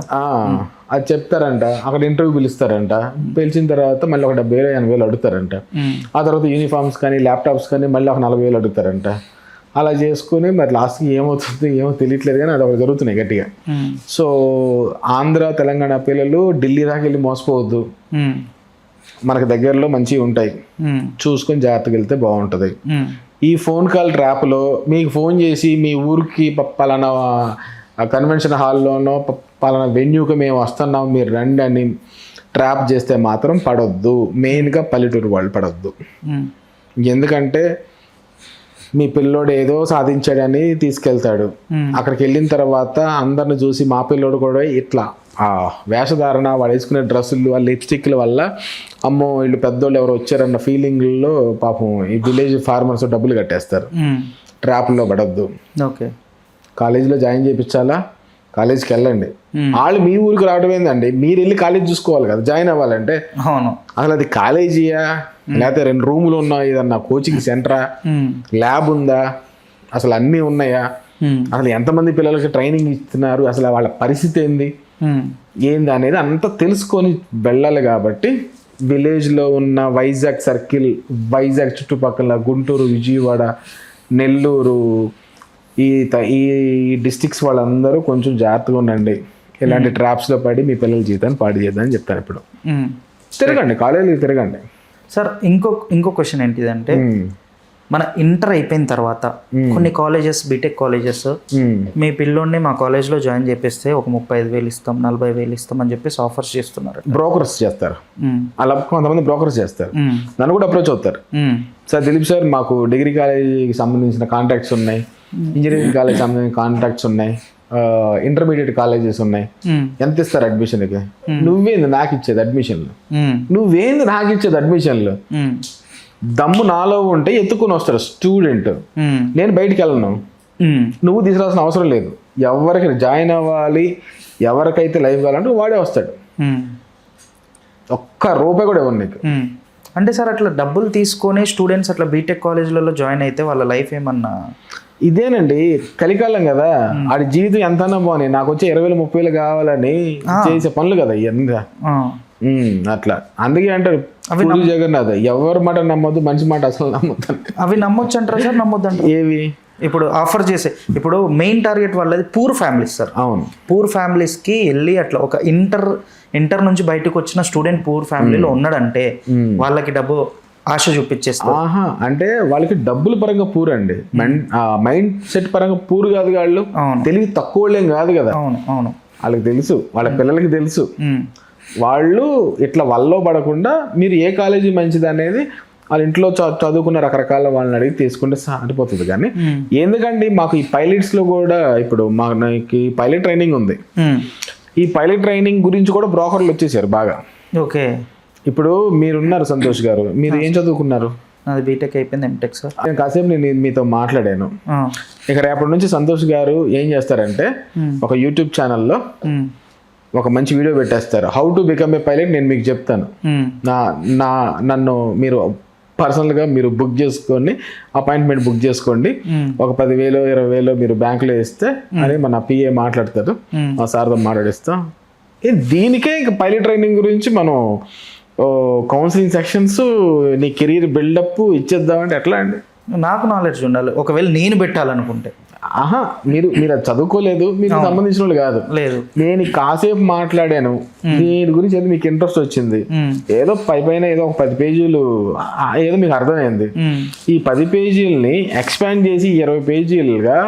అది చెప్తారంట, అక్కడ ఇంటర్వ్యూ పిలుస్తారంట, పిలిచిన తర్వాత మళ్ళీ ఒక 70,000-80,000 అడుగుతారంట. ఆ తర్వాత యూనిఫామ్స్ కానీ ల్యాప్టాప్స్ కానీ మళ్ళీ ఒక 40,000 అడుగుతారంట. అలా చేసుకుని మరి లాస్ట్కి ఏమవుతుంది ఏమో తెలియట్లేదు, కానీ అది ఒకటి జరుగుతున్నాయి గట్టిగా. సో ఆంధ్ర తెలంగాణ పిల్లలు ఢిల్లీ దాకా వెళ్ళి మోసపోవద్దు, మనకు దగ్గరలో మంచివి ఉంటాయి, చూసుకొని జాగ్రత్తగా వెళ్తే బాగుంటుంది. ఈ ఫోన్ కాల్ ట్రాప్లో మీకు ఫోన్ చేసి మీ ఊరికి పలానా కన్వెన్షన్ హాల్లోనో పలానా వెన్యూకి మేము వస్తున్నాం మీరు రండి అని ట్రాప్ చేస్తే మాత్రం పడొద్దు. మెయిన్గా పల్లెటూరు వాళ్ళు పడొద్దు. ఎందుకంటే మీ పిల్లోడు ఏదో సాధించాడని తీసుకెళ్తాడు, అక్కడికి వెళ్ళిన తర్వాత అందరిని చూసి మా పిల్లోడు కూడా ఇట్లా వేషధారణ, వాడు వేసుకునే డ్రెస్సులు, ఆ లిప్స్టిక్ల వల్ల అమ్మో వీళ్ళు పెద్దోళ్ళు ఎవరు వచ్చారన్న ఫీలింగ్లో పాపం ఈ విలేజ్ ఫార్మర్స్ డబ్బులు కట్టేస్తారు. ట్రాప్లో పడొద్దు. ఓకే, కాలేజీలో జాయిన్ చేయించాలా, కాలేజీకి వెళ్ళండి. వాళ్ళు మీ ఊరికి రావడం ఏందండి, మీరు వెళ్ళి కాలేజ్ చూసుకోవాలి కదా జాయిన్ అవ్వాలంటే. అసలు అది కాలేజీయా, లేకపోతే 2 రూములు ఉన్నాయి, ఏదన్నా కోచింగ్ సెంటరా, ల్యాబ్ ఉందా, అసలు అన్నీ ఉన్నాయా, అసలు ఎంతమంది పిల్లలకి ట్రైనింగ్ ఇస్తున్నారు, అసలు వాళ్ళ పరిస్థితి ఏంది అనేది అంతా తెలుసుకొని వెళ్ళాలి. కాబట్టి విలేజ్లో ఉన్న వైజాగ్ సర్కిల్, వైజాగ్ చుట్టుపక్కల గుంటూరు, విజయవాడ, నెల్లూరు, ఈ డిస్ట్రిక్ట్స్ వాళ్ళందరూ కొంచెం జాగ్రత్తగా ఉండండి. ఇలాంటి ట్రాప్స్లో పడి మీ పిల్లల జీవితాన్ని పాడు చేద్దామని చెప్తాను. ఇప్పుడు తిరగండి, కాలేజీకి తిరగండి. సార్ ఇంకో క్వశ్చన్ ఏంటిదంటే, మన ఇంటర్ అయిపోయిన తర్వాత కొన్ని కాలేజెస్, బీటెక్ కాలేజెస్, మీ పిల్లోడిని మా కాలేజ్లో జాయిన్ చేపిస్తే ఒక 35,000 ఇస్తాం, 40,000 ఇస్తాం అని చెప్పేసి ఆఫర్స్ చేస్తున్నారు. బ్రోకర్స్ చేస్తారు, అలా కొంతమంది బ్రోకర్స్ చేస్తారు. నన్ను కూడా అప్రోచ్ అవుతారు, సార్ దిలీప్ సార్ మాకు డిగ్రీ కాలేజీకి సంబంధించిన కాంటాక్ట్స్ ఉన్నాయి, ఇంజనీరింగ్ కాలేజ్ సంబంధించిన కాంటాక్ట్స్ ఉన్నాయి, ఇంటర్మీడియట్ కాలేజెస్ ఉన్నాయి, ఎంత ఇస్తారు అడ్మిషన్కి? నువ్వేంది నాకు ఇచ్చేది అడ్మిషన్లు? నువ్వేంది నాకు ఇచ్చేది అడ్మిషన్లు? దమ్ము నాలో ఉంటే ఎత్తుకుని వస్తాడు స్టూడెంట్, నేను బయటికి వెళ్ళను, నువ్వు తీసుకురావాల్సిన అవసరం లేదు. ఎవరికి జాయిన్ అవ్వాలి, ఎవరికైతే లైఫ్ కావాలంటే వాడే వస్తాడు, ఒక్క రూపాయి కూడా ఇవ్వను నీకు. అంటే సార్ అట్లా డబ్బులు తీసుకొని స్టూడెంట్స్ అట్లా బీటెక్ కాలేజీలలో జాయిన్ అయితే వాళ్ళ లైఫ్ ఏమన్నా? ఇదేనండి కలికాలం కదా, ఆడి జీవితం ఎంతన్నా పోనీ, నాకు వచ్చే 20,000-30,000 కావాలని చేసే పనులు కదా ఇవన్నీ. అట్లా అందుకే అంటారు పూరి జగన్నాథ్, ఎవరి మాట నమ్మొద్దు, మనిషి మాట అసలు నమ్మొద్దు. అవి నమ్మొచ్చు అంటారా సార్? నమ్మొద్దు అంటారు. ఏవి? ఇప్పుడు ఆఫర్ చేసే, ఇప్పుడు మెయిన్ టార్గెట్ వాళ్ళది పూర్ ఫ్యామిలీస్ సార్. అవును, పూర్ ఫ్యామిలీస్కి వెళ్ళి అట్లా ఒక ఇంటర్ నుంచి బయటకు వచ్చిన స్టూడెంట్ పూర్ ఫ్యామిలీలో ఉన్నాడంటే వాళ్ళకి డబ్బు ఆశ చూపించేస్తారు. ఆహా, అంటే వాళ్ళకి డబ్బుల పరంగా పూర్ అండి, మైండ్ సెట్ పరంగా పూర్ కాదు, వాళ్ళు తెలివి తక్కువ వాళ్ళేం కాదు కదా. అవును అవును, వాళ్ళకి తెలుసు, వాళ్ళ పిల్లలకి తెలుసు. వాళ్ళు ఇట్లా వల్లో పడకుండా మీరు ఏ కాలేజీ మంచిది అనేది వాళ్ళ ఇంట్లో చదువుకున్న రకరకాల వాళ్ళని అడిగి తీసుకుంటే సరిపోతుంది. కానీ ఎందుకండి మాకు ఈ పైలట్స్లో కూడా ఇప్పుడు మనకి పైలట్ ట్రైనింగ్ ఉంది. ఈ పైలట్ ట్రైనింగ్ గురించి కూడా బ్రోకర్లు వచ్చేసారు బాగా. ఓకే, ఇప్పుడు మీరున్నారు సంతోష్ గారు, మీరు ఏం చదువుకున్నారు? నాది బీటెక్ అయిపోయింది, ఎంటెక్ సార్. నేను కాసేపు నేను మీతో మాట్లాడాను. ఇక రేపటి నుంచి సంతోష్ గారు ఏం చేస్తారంటే ఒక యూట్యూబ్ ఛానల్లో ఒక మంచి వీడియో పెట్టేస్తారు, how to become A pilot. నేను మీకు చెప్తాను, నన్ను మీరు పర్సనల్గా మీరు బుక్ చేసుకొని అపాయింట్మెంట్ బుక్ చేసుకోండి, ఒక 10,000 20,000 మీరు బ్యాంకులో వేస్తే అని మన పిఏ మాట్లాడతారు, మా సార్తో మాట్లాడిస్తాం. దీనికే ఇక పైలట్ ట్రైనింగ్ గురించి మనం కౌన్సిలింగ్ సెక్షన్స్, నీ కెరీర్ బిల్డప్ ఇచ్చేద్దామంటే ఎట్లా అండి? నాకు నాలెడ్జ్ ఉండాలి, ఒకవేళ నేను పెట్టాలనుకుంటే. ఆహా, మీరు అది చదువుకోలేదు, మీకు సంబంధించిన వాళ్ళు కాదు. లేదు, నేను కాసేపు మాట్లాడాను దీని గురించి, ఏదో మీకు ఇంట్రెస్ట్ వచ్చింది, ఏదో పైన ఏదో ఒక 10 పేజీలు ఏదో మీకు అర్థమైంది. ఈ 10 పేజీలని ఎక్స్పాండ్ చేసి 20 పేజీలుగా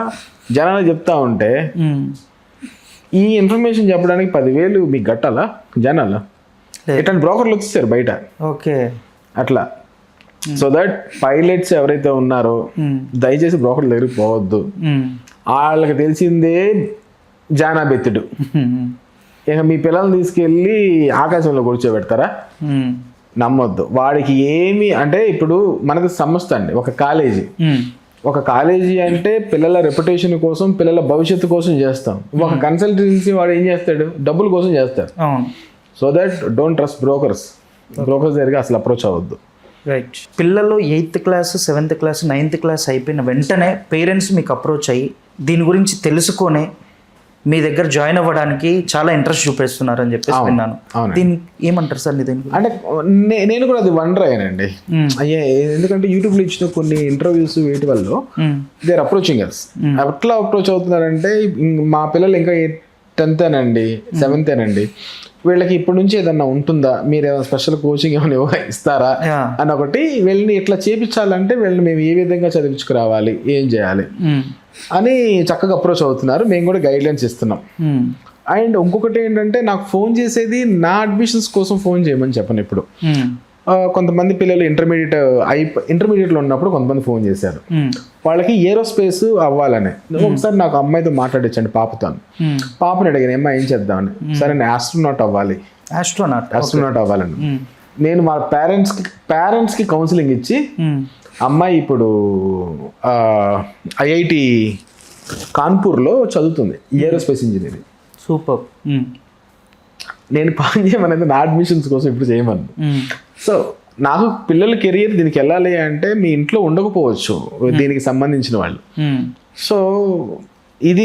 జనాలు చెప్తా ఉంటే ఈ ఇన్ఫర్మేషన్ చెప్పడానికి 10,000 మీకు కట్టాలా జనాలు? ఇట్లాంటి బ్రోకర్లు వచ్చేసారు బయట. ఓకే, అట్లా. సో దట్ పైలట్స్ ఎవరైతే ఉన్నారో దయచేసి బ్రోకర్ల దగ్గరికి పోవద్దు. వాళ్ళకి తెలిసిందే జానాబెత్తుడు. ఇక మీ పిల్లల్ని తీసుకెళ్ళి ఆకాశంలో కూర్చోబెడతారా? నమ్మొద్దు. వాడికి ఏమి అంటే, ఇప్పుడు మనకు సంస్థ అండి, ఒక కాలేజీ అంటే పిల్లల రెప్యుటేషన్ కోసం, పిల్లల భవిష్యత్తు కోసం చేస్తాం. ఒక కన్సల్టెన్సీ వాడు ఏం చేస్తాడు? డబ్బుల కోసం చేస్తాడు. So that don't trust brokers దగ్గరికి అసలు అప్రోచ్ అవ్వద్దు. రైట్. పిల్లలు 8th class 7th class 9th class అయిపోయిన వెంటనే పేరెంట్స్ మీకు అప్రోచ్ అయ్యి దీని గురించి తెలుసుకొని మీ దగ్గర జాయిన్ అవ్వడానికి చాలా ఇంట్రెస్ట్ చూపిస్తున్నారు అని చెప్పేసి విన్నాను. దీన్ని ఏమంటారు సార్? అంటే నేను కూడా అది వండర్ అయ్యానండి. అయ్యే, ఎందుకంటే యూట్యూబ్లో ఇచ్చిన కొన్ని ఇంటర్వ్యూస్ వీటి వల్ల దే ఆర్ అప్రోచింగ్ అస్. ఎట్లా అప్రోచ్ అవుతున్నారంటే, మా పిల్లలు ఇంకా 10th అండి 7th అండి, వీళ్ళకి ఇప్పటి నుంచి ఏదన్నా ఉంటుందా, మీరు ఏమైనా స్పెషల్ కోచింగ్ ఏమైనా ఇస్తారా అని ఒకటి, వీళ్ళని ఇట్లా చేపించాలంటే వీళ్ళని మేము ఏ విధంగా చదివించుకురావాలి, ఏం చేయాలి అని చక్కగా అప్రోచ్ అవుతున్నారు. మేము కూడా గైడ్ లైన్స్ ఇస్తున్నాం. అండ్ ఇంకొకటి ఏంటంటే, నాకు ఫోన్ చేసేది నా అడ్మిషన్స్ కోసం ఫోన్ చేయమని చెప్పను. ఇప్పుడు కొంతమంది పిల్లలు ఇంటర్మీడియట్లో ఉన్నప్పుడు కొంతమంది ఫోన్ చేశారు, వాళ్ళకి ఏరోస్పేస్ అవ్వాలని. ఒకసారి నాకు అమ్మాయితో మాట్లాడించండి, పాపని అడిగాను, ఏమ్మా ఏం చేద్దామని. సరే, నేను ఆస్ట్రోనాట్ అవ్వాలని. నేను మా పేరెంట్స్కి కౌన్సిలింగ్ ఇచ్చి, అమ్మాయి ఇప్పుడు ఐఐటి కాన్పూర్లో చదువుతుంది ఏరోస్పేస్ ఇంజనీరింగ్. సూపర్. నేను పని చేయమనేది నా అడ్మిషన్స్ కోసం ఇప్పుడు చేయమని. సో నాకు పిల్లల కెరియర్ దీనికి వెళ్ళాలి అంటే మీ ఇంట్లో ఉండకపోవచ్చు దీనికి సంబంధించిన వాళ్ళు. సో ఇది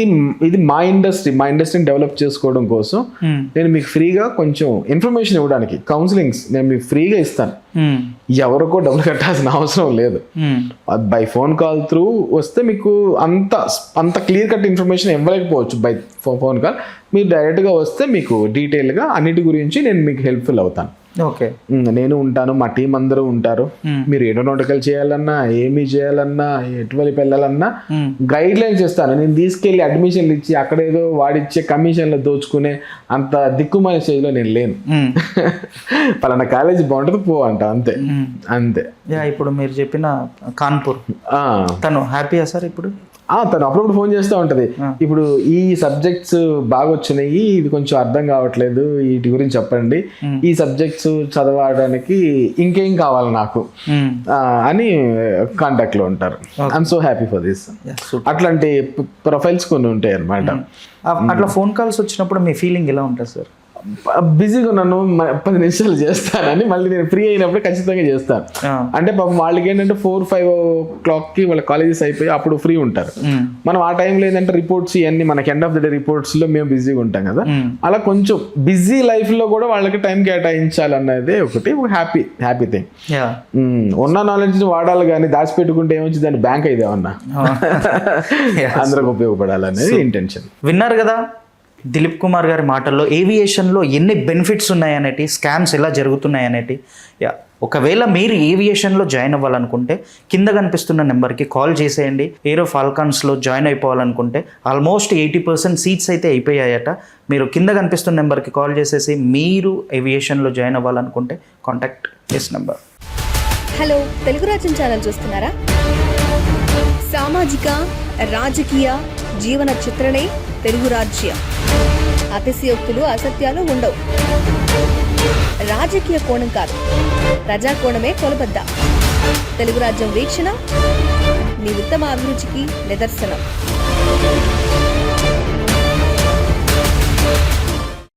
మా ఇండస్ట్రీని డెవలప్ చేసుకోవడం కోసం నేను మీకు ఫ్రీగా కొంచెం ఇన్ఫర్మేషన్ ఇవ్వడానికి కౌన్సిలింగ్స్ నేను మీకు ఫ్రీగా ఇస్తాను. ఎవరికో డబ్బులు కట్టాల్సిన అవసరం లేదు. బై ఫోన్ కాల్ త్రూ వస్తే మీకు అంత క్లియర్ కట్ ఇన్ఫర్మేషన్ ఇవ్వలేకపోవచ్చు బై ఫోన్ కాల్. మీరు డైరెక్ట్గా వస్తే మీకు డీటెయిల్గా అన్నిటి గురించి నేను మీకు హెల్ప్ఫుల్ అవుతాను. ఓకే, నేను ఉంటాను, మా టీం అందరూ ఉంటారు. మీరు ఏరోనాటికల్ చేయాలన్నా, ఏమి చేయాలన్నా, ఎటువైపు వెళ్ళాలన్నా గైడ్ లైన్స్ ఇస్తాను. నేను తీసుకెళ్లి అడ్మిషన్లు ఇచ్చి అక్కడేదో వాడిచ్చే కమిషన్లు దోచుకునే అంత దిక్కుమాల స్టేజ్లో నేను లేను. పలానా కాలేజీ బాగుంటుంది పో అంట, అంతే. ఇప్పుడు మీరు చెప్పిన కాన్పూర్ తను హ్యాపీయా సార్? ఇప్పుడు తను అప్పుడప్పుడు ఫోన్ చేస్తూ ఉంటుంది, ఇప్పుడు ఈ సబ్జెక్ట్స్ బాగా వచ్చినాయి, ఇది కొంచెం అర్థం కావట్లేదు, వీటి గురించి చెప్పండి, ఈ సబ్జెక్ట్స్ చదవడానికి ఇంకేం కావాలి నాకు అని కాంటాక్ట్ లో ఉంటారు. I'm so happy for this. అట్లాంటి ప్రొఫైల్స్ కొన్ని ఉంటాయి అన్నమాట. అట్లా ఫోన్ కాల్స్ వచ్చినప్పుడు మీ ఫీలింగ్ ఎలా ఉంటుంది సార్? బిజీగా ఉన్నాను, 10 నిమిషాలు చేస్తానని మళ్ళీ నేను ఫ్రీ అయినప్పుడు ఖచ్చితంగా చేస్తాను. అంటే పాపం వాళ్ళకి ఏంటంటే 4-5 o'clockకి వాళ్ళ కాలేజెస్ అయిపోయి అప్పుడు ఫ్రీ ఉంటారు. మనం ఆ టైంలో ఏంటంటే రిపోర్ట్స్ ఇవన్నీ మనకి ఎండ్ ఆఫ్ ద డే రిపోర్ట్స్లో మేము బిజీగా ఉంటాం కదా. అలా కొంచెం బిజీ లైఫ్లో కూడా వాళ్ళకి టైం కేటాయించాలన్నది ఒకటి హ్యాపీ థింగ్. ఉన్న నాలెడ్జ్ వాడాలి, కానీ దాచిపెట్టుకుంటే ఏమొచ్చి దాన్ని బ్యాంక్ అయితే ఏమన్నా అందరికి ఉపయోగపడాలనేది ఇంటెన్షన్. విన్నారు కదా, దిలీప్ కుమార్ గారి మాటల్లో ఏవియేషన్లో ఎన్ని బెనిఫిట్స్ ఉన్నాయనేటి, స్కామ్స్ ఎలా జరుగుతున్నాయనేటి. యా, ఒకవేళ మీరు ఏవియేషన్లో జాయిన్ అవ్వాలనుకుంటే కింద కనిపిస్తున్న నెంబర్కి కాల్ చేసేయండి. ఏరో ఫాల్కాన్స్లో జాయిన్ అయిపోవాలనుకుంటే ఆల్మోస్ట్ 80% సీట్స్ అయితే అయిపోయాయట. మీరు కింద కనిపిస్తున్న నెంబర్కి కాల్ చేసేసి మీరు ఏవియేషన్లో జాయిన్ అవ్వాలనుకుంటే contact this number. Hello, Telugu Rajyam channel చూస్తున్నారా? సామాజిక, రాజకీయ, జీవన చిత్రణే తెలుగు రాజ్యం. అతిశయోక్తులు, అసత్యాలు ఉండవు. రాజకీయ కోణం కాదు, ప్రజా కోణమే కొలబద్ద. తెలుగు రాజ్యం వీక్షణ మీ ఉత్తమ అభిరుచికి నిదర్శనం.